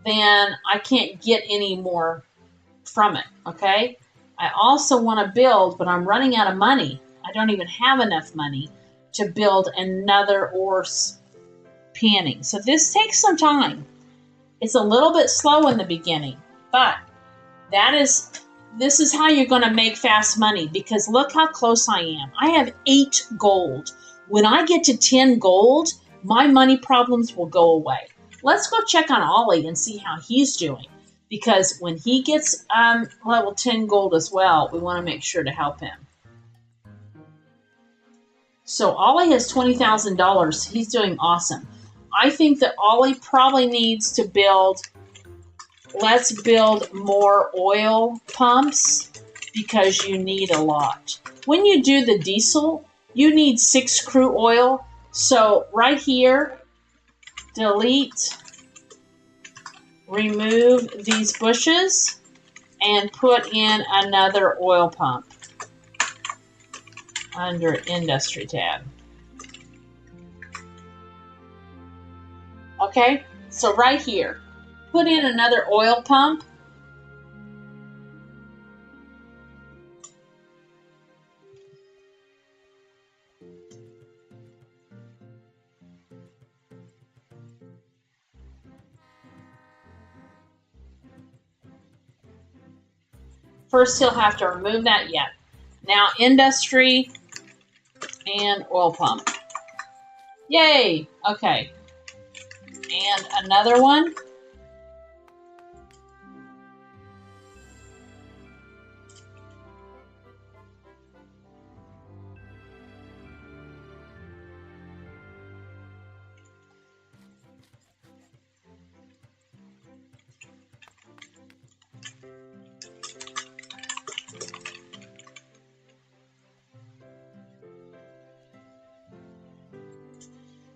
then I can't get any more from it, okay? I also want to build, but I'm running out of money. I don't even have enough money to build another ore panning. So this takes some time. It's a little bit slow in the beginning, but this is how you're going to make fast money because look how close I am. I have 8 gold. When I get to 10 gold, my money problems will go away. Let's go check on Ollie and see how he's doing because when he gets level 10 gold as well, we want to make sure to help him. So Ollie has $20,000. He's doing awesome. I think that Ollie probably needs to build, let's build more oil pumps because you need a lot. When you do the diesel, you need 6 crude oil. So right here, delete, remove these bushes, and put in another oil pump under Industry tab. Okay, so right here, put in another oil pump. First, he'll have to remove that. Yet. Now, industry and oil pump. Yay! Okay. And another one.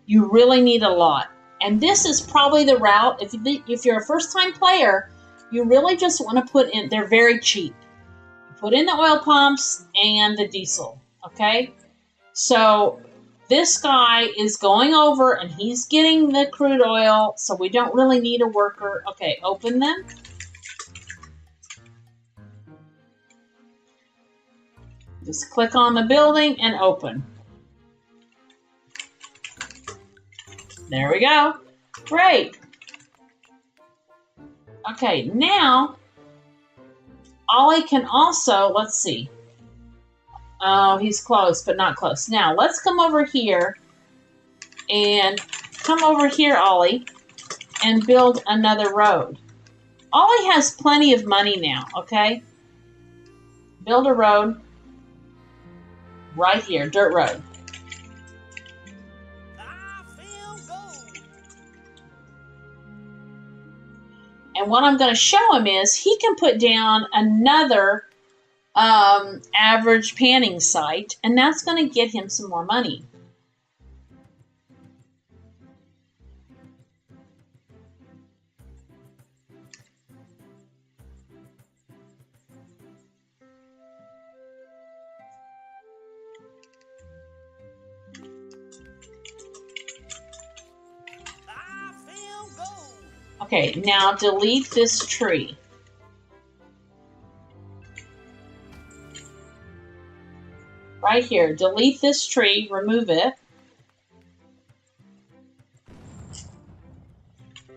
You really need a lot. And this is probably the route. If you're a first-time player, you really just want to put in, they're very cheap. Put in the oil pumps and the diesel, okay? So this guy is going over and he's getting the crude oil, so we don't really need a worker. Okay, open them. Just click on the building and open. There we go. Great. Okay, now Ollie can also, let's see. Oh, he's close, but not close. Now, let's come over here and come over here, Ollie, and build another road. Ollie has plenty of money now, okay? Build a road right here, dirt road. And what I'm going to show him is he can put down another average panning site, and that's going to get him some more money. Okay, now delete this tree. Right here, delete this tree, remove it.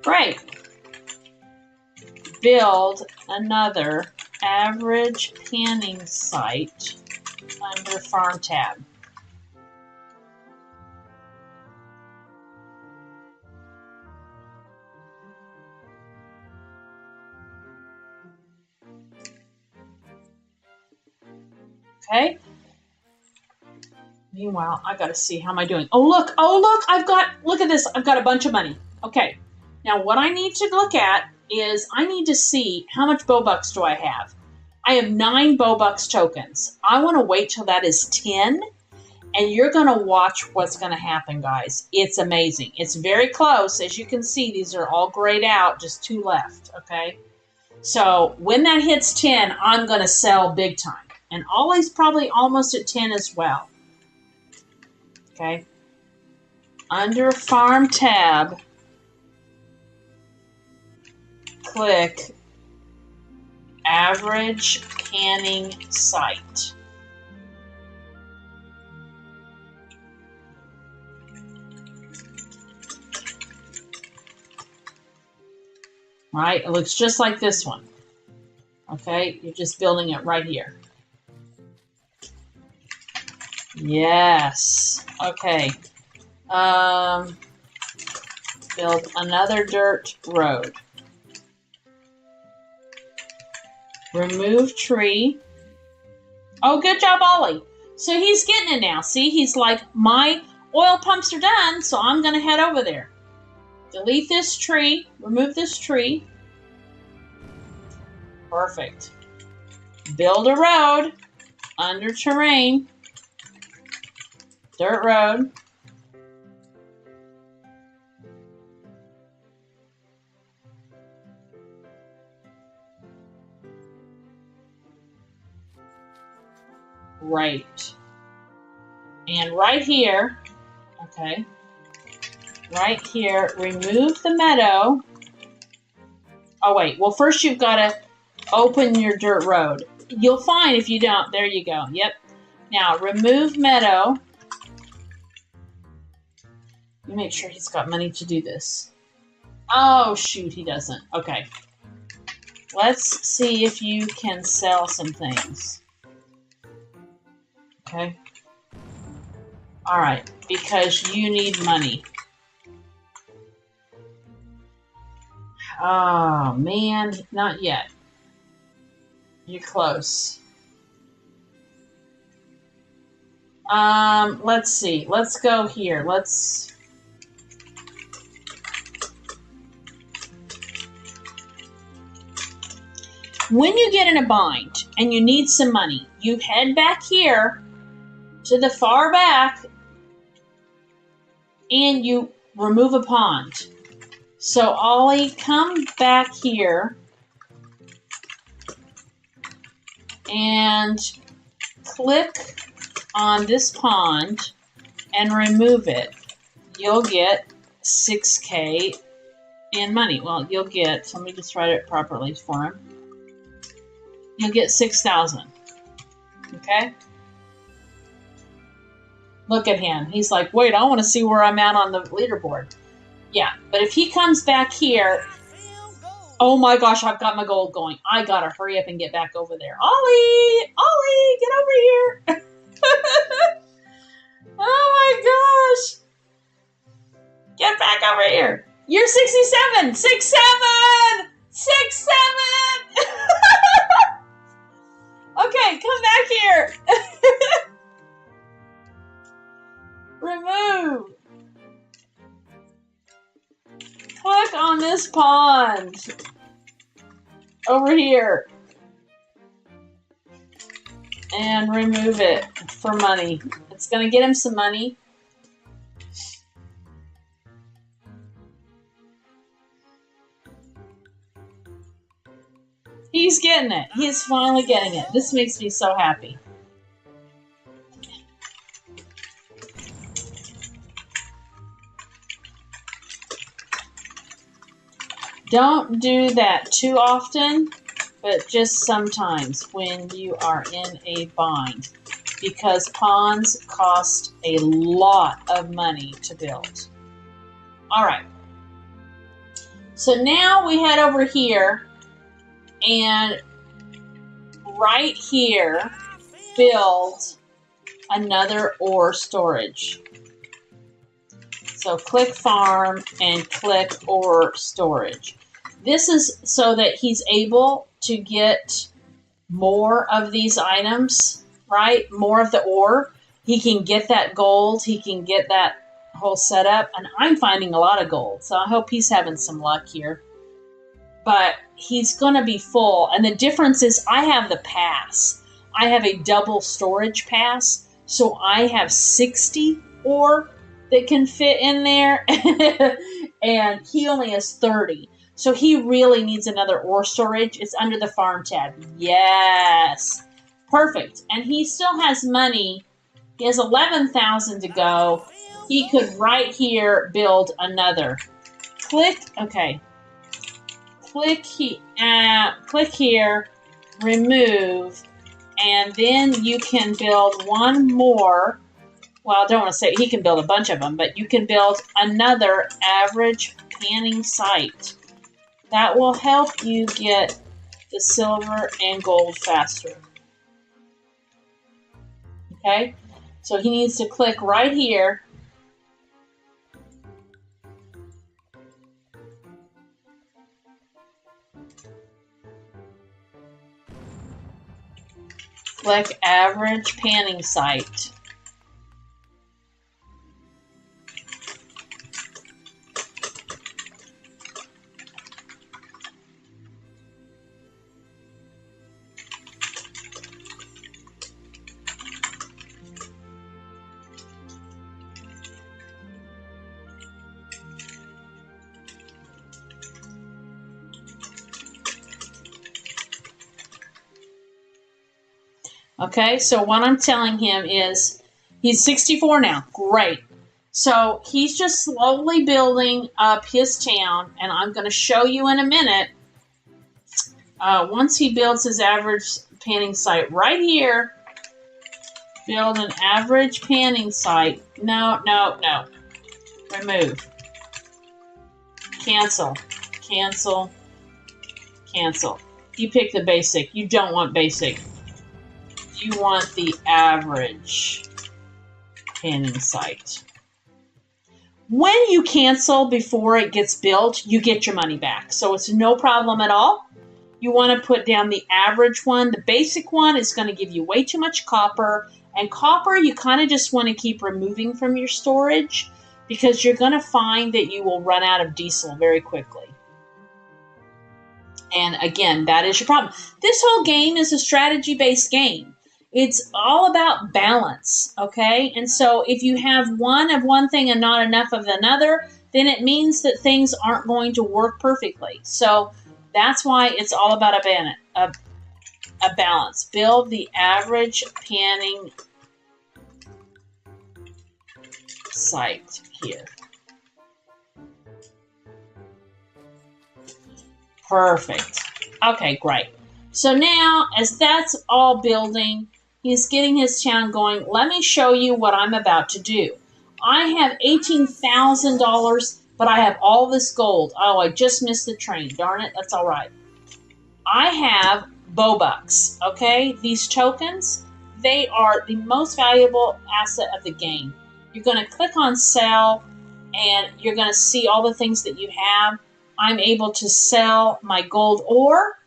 Great. Build another average panning site under Farm tab. Okay. Meanwhile, I got to see how am I doing. Oh, look. Oh, look. Look at this. I've got a bunch of money. Okay. Now, what I need to look at is I need to see how much Bobucks do I have. I have 9 Bobucks tokens. I want to wait till that is 10, and you're going to watch what's going to happen, guys. It's amazing. It's very close. As you can see, these are all grayed out, just 2 left, okay? So when that hits 10, I'm going to sell big time. And Ollie's probably almost at 10 as well. Okay? Under Farm tab, click Average Canning Site. Right? It looks just like this one. Okay? You're just building it right here. Yes. Okay. Build another dirt road. Remove tree. Oh, good job, Ollie. So he's getting it now. See, he's like, my oil pumps are done, so I'm going to head over there. Delete this tree. Remove this tree. Perfect. Build a road under terrain. Dirt road. Right. And right here, okay, right here, remove the meadow. Oh, wait. Well, first you've got to open your dirt road. You'll find if you don't. There you go. Yep. Now, remove meadow. Let me make sure he's got money to do this. Oh, shoot, he doesn't. Okay. Let's see if you can sell some things. Okay. All right, because you need money. Oh, man, not yet. You're close. Let's see. Let's go here. When you get in a bind and you need some money, you head back here to the far back and you remove a pond. So Ollie, come back here and click on this pond and remove it. You'll get 6K in money. Well, you'll get, so let me just write it properly for him. You'll get 6,000. Okay? Look at him. He's like, wait, I want to see where I'm at on the leaderboard. Yeah, but if he comes back here, oh my gosh, I've got my gold going. I got to hurry up and get back over there. Ollie! Ollie, get over here. Oh my gosh. Get back over here. You're 67. 67! 67! Okay, come back here. Remove. Click on this pond. Over here. And remove it for money. It's going to get him some money. He's getting it. He's finally getting it. This makes me so happy. Don't do that too often, but just sometimes when you are in a bind, because ponds cost a lot of money to build. All right. So now we head over here and right here build another ore storage. So click farm and click ore storage. This is so that he's able to get more of these items right? More of the ore. He can get that gold. He can get that whole setup. And I'm finding a lot of gold. So I hope he's having some luck here. But he's going to be full. And the difference is I have the pass. I have a double storage pass. So I have 60 ore that can fit in there. And he only has 30. So he really needs another ore storage. It's under the farm tab. Yes. Perfect. And he still has money. He has 11,000 to go. He could right here build another. Click. Okay. Click here. Remove. And then you can build one more. Well, I don't want to say he can build a bunch of them, but you can build another average panning site. That will help you get the silver and gold faster. Okay? So he needs to click right here. Click average panning site. Okay, so what I'm telling him is he's 64 now. Great. So he's just slowly building up his town, and I'm going to show you in a minute. Once he builds his average panning site right here, build an average panning site. No. Remove. Cancel. Cancel. Cancel. You pick the basic. You don't want basic. You want the average panning site. When you cancel before it gets built, you get your money back. So it's no problem at all. You want to put down the average one. The basic one is going to give you way too much copper. And copper, you kind of just want to keep removing from your storage because you're going to find that you will run out of diesel very quickly. And again, that is your problem. This whole game is a strategy-based game. It's all about balance, okay? And so if you have one of one thing and not enough of another, then it means that things aren't going to work perfectly. So that's why it's all about a balance. Build the average panning site here. Perfect. Okay, great. So now, as that's all building, he's getting his town going. Let me show you what I'm about to do. I have $18,000, but I have all this gold. Oh, I just missed the train. Darn it. That's all right. I have Bobucks, okay? These tokens, they are the most valuable asset of the game. You're going to click on sell, and you're going to see all the things that you have. I'm able to sell my gold ore.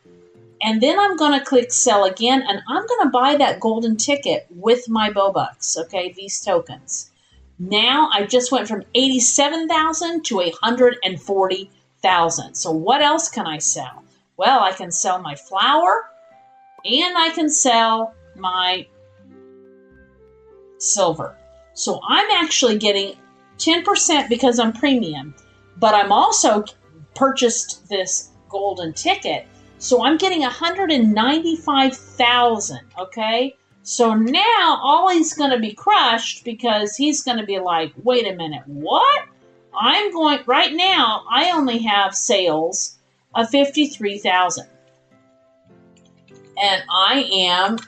And then I'm going to click sell again, and I'm going to buy that golden ticket with my Bobucks, okay, these tokens. Now I just went from 87,000 to 140,000. So what else can I sell? Well, I can sell my flour, and I can sell my silver. So I'm actually getting 10% because I'm premium, but I'm also purchased this golden ticket. So I'm getting 195,000, okay? So now Ollie's going to be crushed because he's going to be like, wait a minute, what? Right now, I only have sales of 53,000. And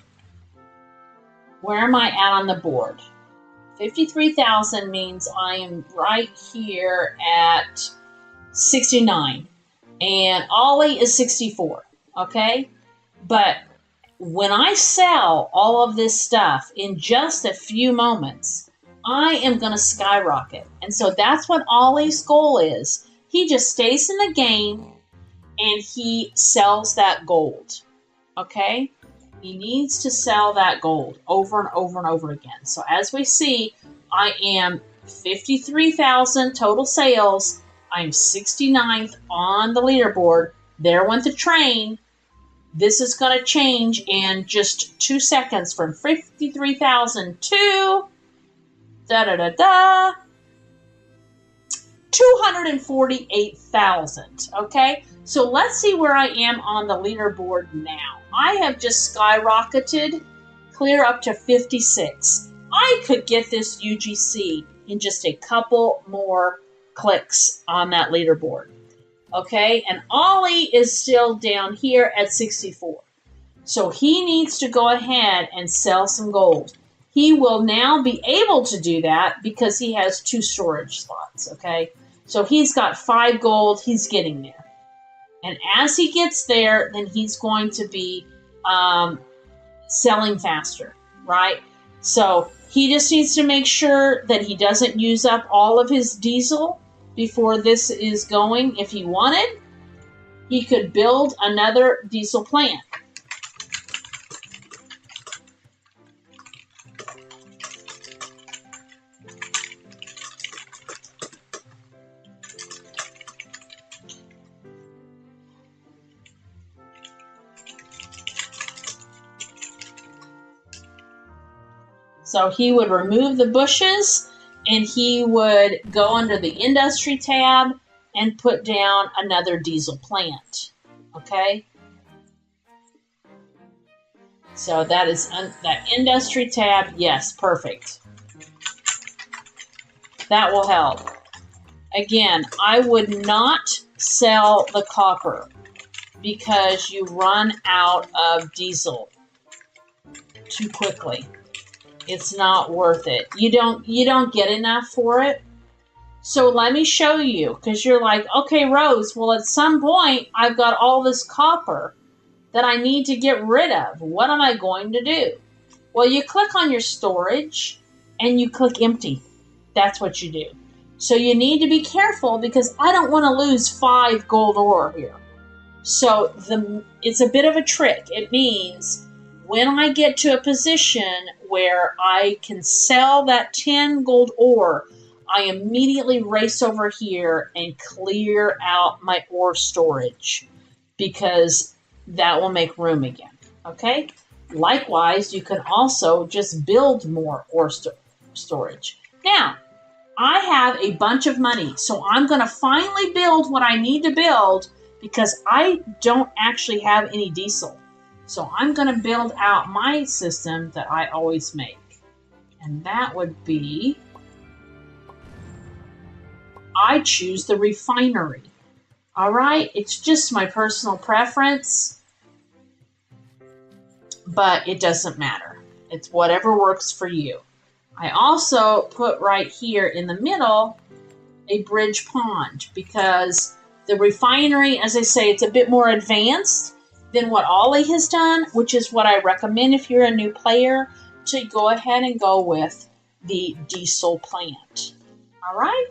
where am I at on the board? 53,000 means I am right here at 69. And Ollie is 64, okay? But when I sell all of this stuff in just a few moments, I am going to skyrocket. And so that's what Ollie's goal is. He just stays in the game and he sells that gold, okay? He needs to sell that gold over and over and over again. So as we see, I am 53,000 total sales. I'm 69th on the leaderboard. There went the train. This is going to change in just 2 seconds from 53,000 to 248,000. Okay, so let's see where I am on the leaderboard now. I have just skyrocketed clear up to 56. I could get this UGC in just a couple more clicks on that leaderboard. Okay, and Ollie is still down here at 64. So he needs to go ahead and sell some gold. He will now be able to do that because he has 2 storage slots, okay? So he's got 5 gold. He's getting there. And as he gets there, then he's going to be selling faster, right? So he just needs to make sure that he doesn't use up all of his diesel before this is going. If he wanted, he could build another diesel plant. So he would remove the bushes and he would go under the industry tab and put down another diesel plant. Okay? So that is that industry tab. Yes, perfect. That will help. Again, I would not sell the copper because you run out of diesel too quickly. It's not worth it. You don't get enough for it. So let me show you, because you're like, okay, Rose, well, at some point, I've got all this copper that I need to get rid of. What am I going to do? Well, you click on your storage and you click empty. That's what you do. So you need to be careful because I don't want to lose 5 gold ore here. So it's a bit of a trick. It means when I get to a position where I can sell that 10 gold ore, I immediately race over here and clear out my ore storage because that will make room again. Okay? Likewise, you can also just build more ore storage. Now, I have a bunch of money, so I'm going to finally build what I need to build because I don't actually have any diesel. So I'm going to build out my system that I always make. And that would be, I choose the refinery. All right, it's just my personal preference, but it doesn't matter. It's whatever works for you. I also put right here in the middle a bridge pond because the refinery, as I say, it's a bit more advanced than what Ollie has done, which is what I recommend if you're a new player to go ahead and go with the diesel plant. All right?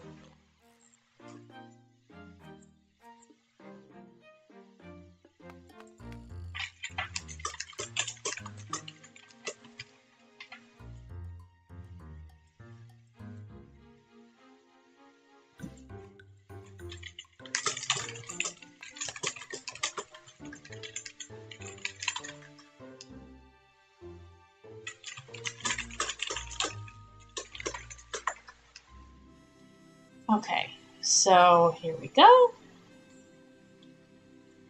Okay, so here we go.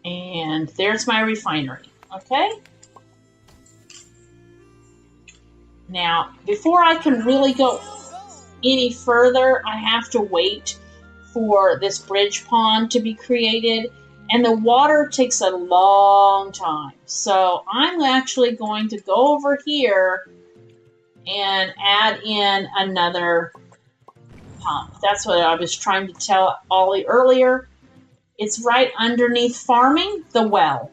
And there's my refinery, okay? Now, before I can really go any further, I have to wait for this bridge pond to be created. And the water takes a long time. So I'm actually going to go over here and add in another pump. That's what I was trying to tell Ollie earlier. It's right underneath farming, the well.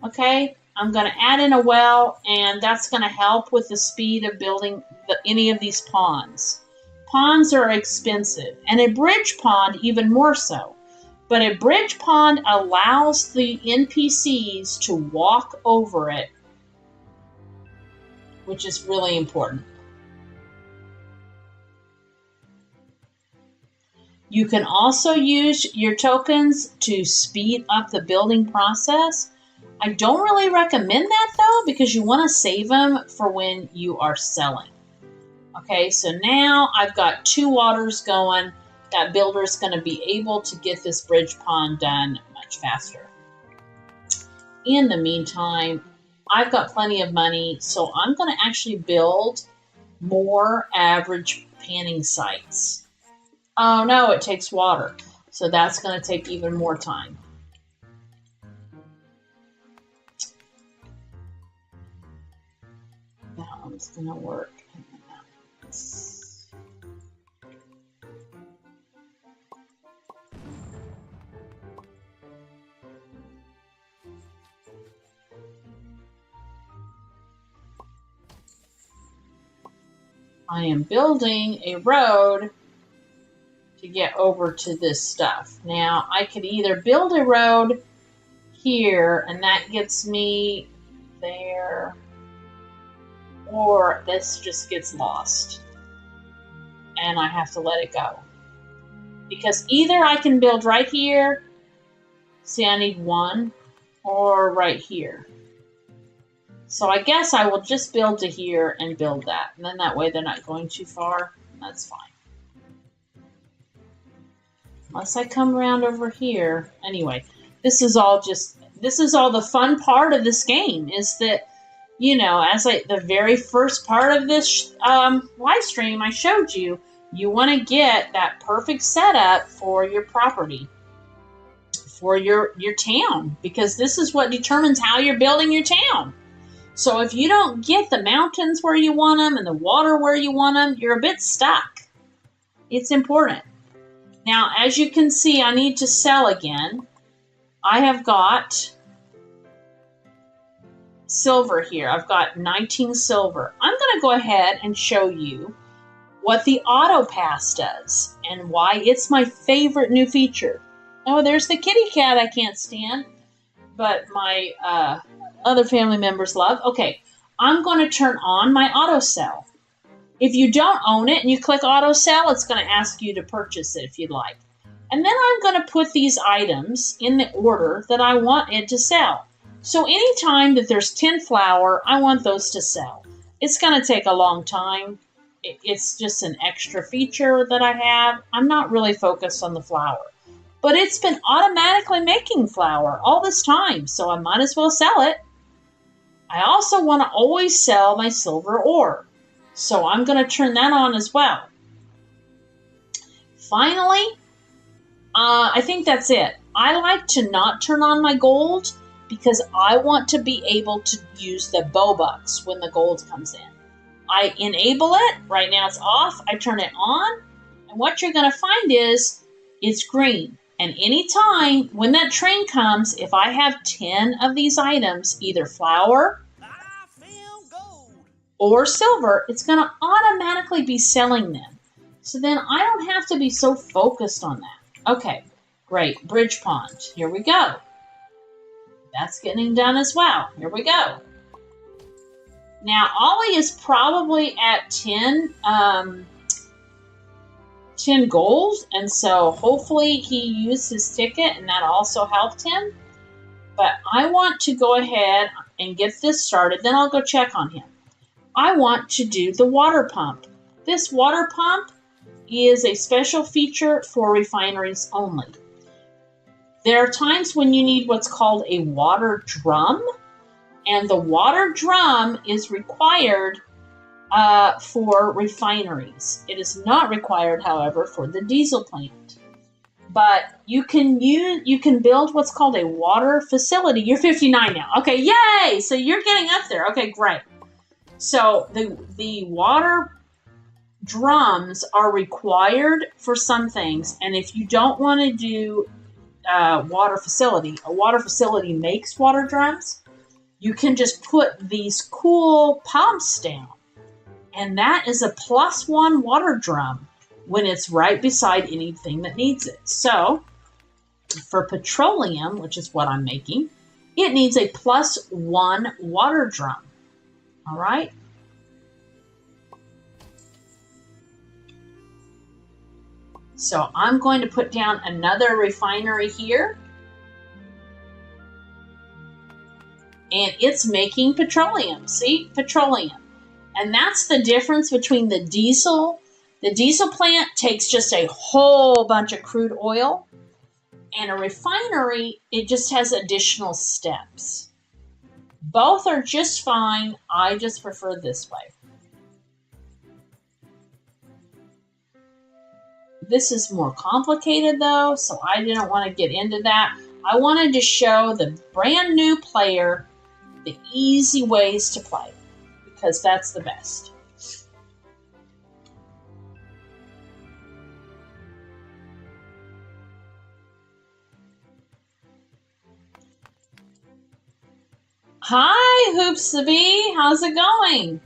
Okay, I'm going to add in a well, and that's going to help with the speed of building any of these ponds. Ponds are expensive, and a bridge pond even more so. But a bridge pond allows the NPCs to walk over it which is really important. You can also use your tokens to speed up the building process. I don't really recommend that though, because you want to save them for when you are selling. Okay, so now I've got 2 waters going. That builder is going to be able to get this bridge pond done much faster. In the meantime, I've got plenty of money, so I'm going to actually build more average panning sites. Oh no, it takes water, so that's going to take even more time. That one's going to work. I am building a road to get over to this stuff. Now, I could either build a road here, and that gets me there, or this just gets lost, and I have to let it go. Because either I can build right here, see I need 1, or right here. So I guess I will just build to here and build that. And then that way they're not going too far. That's fine. Unless I come around over here. Anyway, this is all the fun part of this game, is that, you know, as the very first part of this live stream I showed you, you want to get that perfect setup for your property, for your town, because this is what determines how you're building your town. So if you don't get the mountains where you want them and the water where you want them, you're a bit stuck. It's important. Now, as you can see, I need to sell again. I have got silver here. I've got 19 silver. I'm going to go ahead and show you what the auto pass does and why it's my favorite new feature. Oh, there's the kitty cat I can't stand, but my other family members love. Okay, I'm going to turn on my auto sell. If you don't own it and you click auto sell, it's going to ask you to purchase it if you'd like. And then I'm going to put these items in the order that I want it to sell. So anytime that there's 10 flour, I want those to sell. It's going to take a long time. It's just an extra feature that I have. I'm not really focused on the flour. But it's been automatically making flour all this time, so I might as well sell it. I also want to always sell my silver ore, so I'm going to turn that on as well. Finally, I think that's it. I like to not turn on my gold because I want to be able to use the Bobucks when the gold comes in. I enable it. Right now it's off. I turn it on, and what you're going to find is it's green. And anytime when that train comes, if I have 10 of these items, either flour or silver, it's going to automatically be selling them. So then I don't have to be so focused on that. Okay, great. Bridge pond. Here we go. That's getting done as well. Here we go. Now, Ollie is probably at 10 gold, and so hopefully he used his ticket and that also helped him. But I want to go ahead and get this started, then I'll go check on him. I want to do the water pump. This water pump is a special feature for refineries only. There are times when you need what's called a water drum, and the water drum is required for refineries. It is not required, however, for the diesel plant. But you can build what's called a water facility. You're 59 now. Okay, yay! So you're getting up there. Okay, great. So the water drums are required for some things, and if you don't want to do a water facility makes water drums, you can just put these cool pumps down. And that is a +1 water drum when it's right beside anything that needs it. So for petroleum, which is what I'm making, it needs a +1 water drum. All right. So I'm going to put down another refinery here. And it's making petroleum. See? Petroleum. And that's the difference between the diesel. The diesel plant takes just a whole bunch of crude oil. And a refinery, it just has additional steps. Both are just fine. I just prefer this way. This is more complicated though, so I didn't want to get into that. I wanted to show the brand new player the easy ways to play, because that's the best. Hi, Hoops the Bee. How's it going?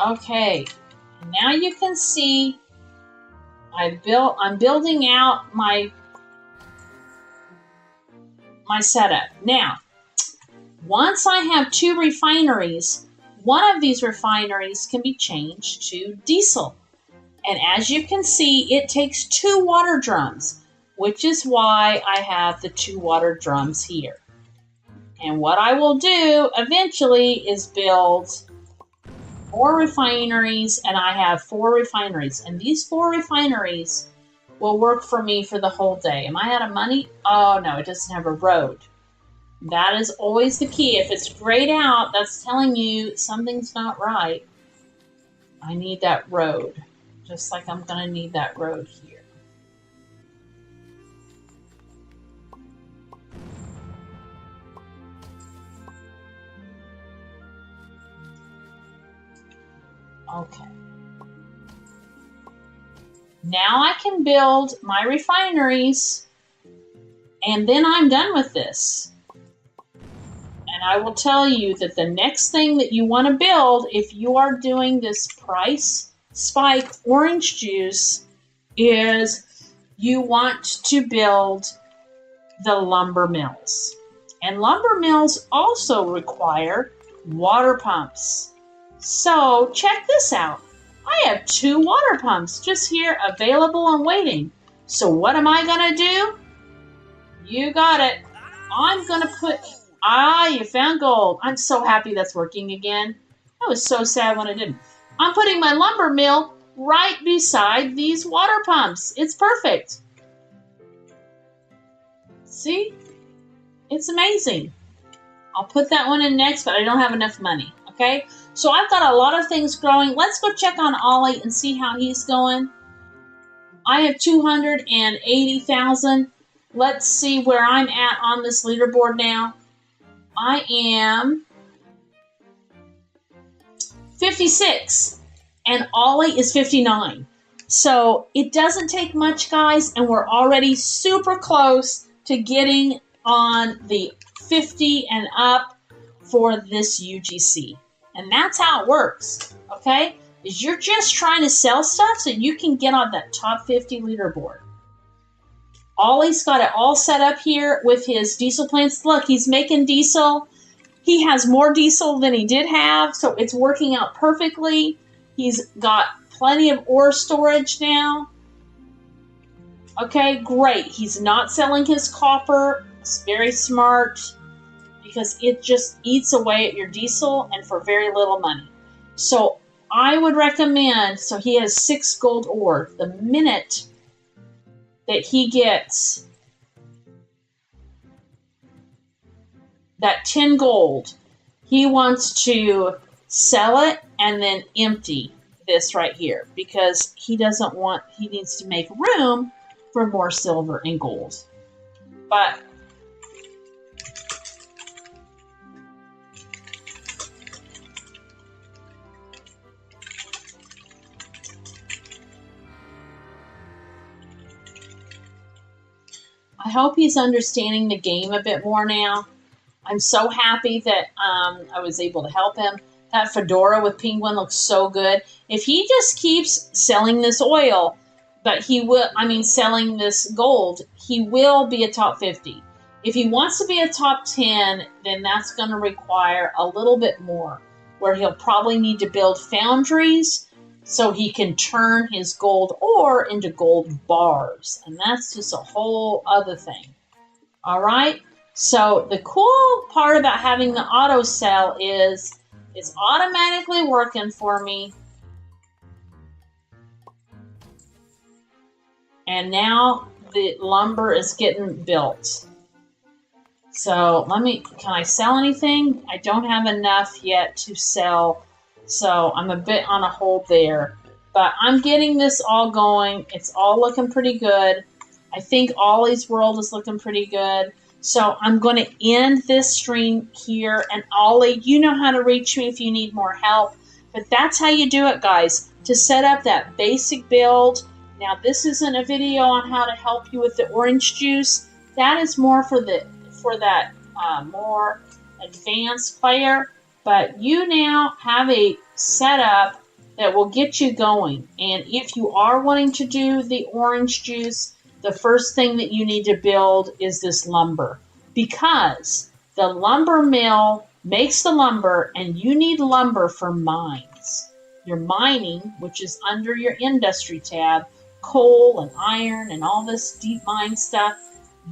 Okay, now you can see I'm building out my setup. Now, once I have 2 refineries, one of these refineries can be changed to diesel. And as you can see, it takes 2 water drums, which is why I have the 2 water drums here. And what I will do eventually is build 4 refineries, and I have 4 refineries. And these 4 refineries will work for me for the whole day. Am I out of money? Oh, no, it doesn't have a road. That is always the key. If it's grayed out, that's telling you something's not right. I need that road. Just like I'm going to need that road here. Okay. Now I can build my refineries, and then I'm done with this. And I will tell you that the next thing that you want to build, if you are doing this price spike orange juice, is you want to build the lumber mills. And lumber mills also require water pumps. So check this out. I have 2 water pumps just here available and waiting. So what am I going to do? You got it. I'm going to put... you found gold. I'm so happy that's working again. I was so sad when it didn't. I'm putting my lumber mill right beside these water pumps. It's perfect. See? It's amazing. I'll put that one in next, but I don't have enough money. Okay? So I've got a lot of things growing. Let's go check on Ollie and see how he's going. I have 280,000. Let's see where I'm at on this leaderboard now. I am 56, and Ollie is 59. So it doesn't take much, guys, and we're already super close to getting on the 50 and up for this UGC. And that's how it works, okay? Is you're just trying to sell stuff so you can get on that top 50 leaderboard. Ollie's got it all set up here with his diesel plants. Look, he's making diesel. He has more diesel than he did have, so it's working out perfectly. He's got plenty of ore storage now. Okay, great. He's not selling his copper. It's very smart because it just eats away at your diesel and for very little money. So I would recommend, so he has 6 gold ore. The minute that he gets that 10 gold, he wants to sell it and then empty this right here because he needs to make room for more silver and gold. But I hope he's understanding the game a bit more now. I'm so happy that I was able to help him. That fedora with penguin looks so good. If he just keeps selling this oil, but selling this gold, he will be a top 50. If he wants to be a top 10, then that's going to require a little bit more, where he'll probably need to build foundries so he can turn his gold ore into gold bars. And that's just a whole other thing. All right? So the cool part about having the auto cell is it's automatically working for me. And now the lumber is getting built. So can I sell anything? I don't have enough yet to sell, so I'm a bit on a hold there. But I'm getting this all going. It's all looking pretty good. I think Ollie's World is looking pretty good. So I'm going to end this stream here. And Ollie, you know how to reach me if you need more help. But that's how you do it, guys, to set up that basic build. Now, this isn't a video on how to help you with the orange juice. That is more for that more advanced player. But you now have a setup that will get you going. And if you are wanting to do the orange juice, the first thing that you need to build is this lumber. Because the lumber mill makes the lumber, and you need lumber for mines. Your mining, which is under your industry tab, coal and iron and all this deep mine stuff,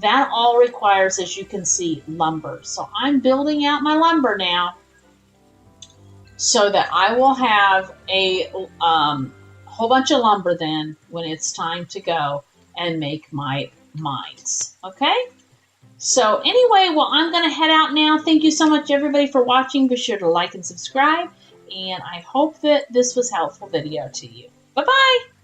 that all requires, as you can see, lumber. So I'm building out my lumber now so that I will have a whole bunch of lumber then when it's time to go and make my mines. Okay? So anyway, well, I'm going to head out now. Thank you so much, everybody, for watching. Be sure to like and subscribe. And I hope that this was a helpful video to you. Bye-bye.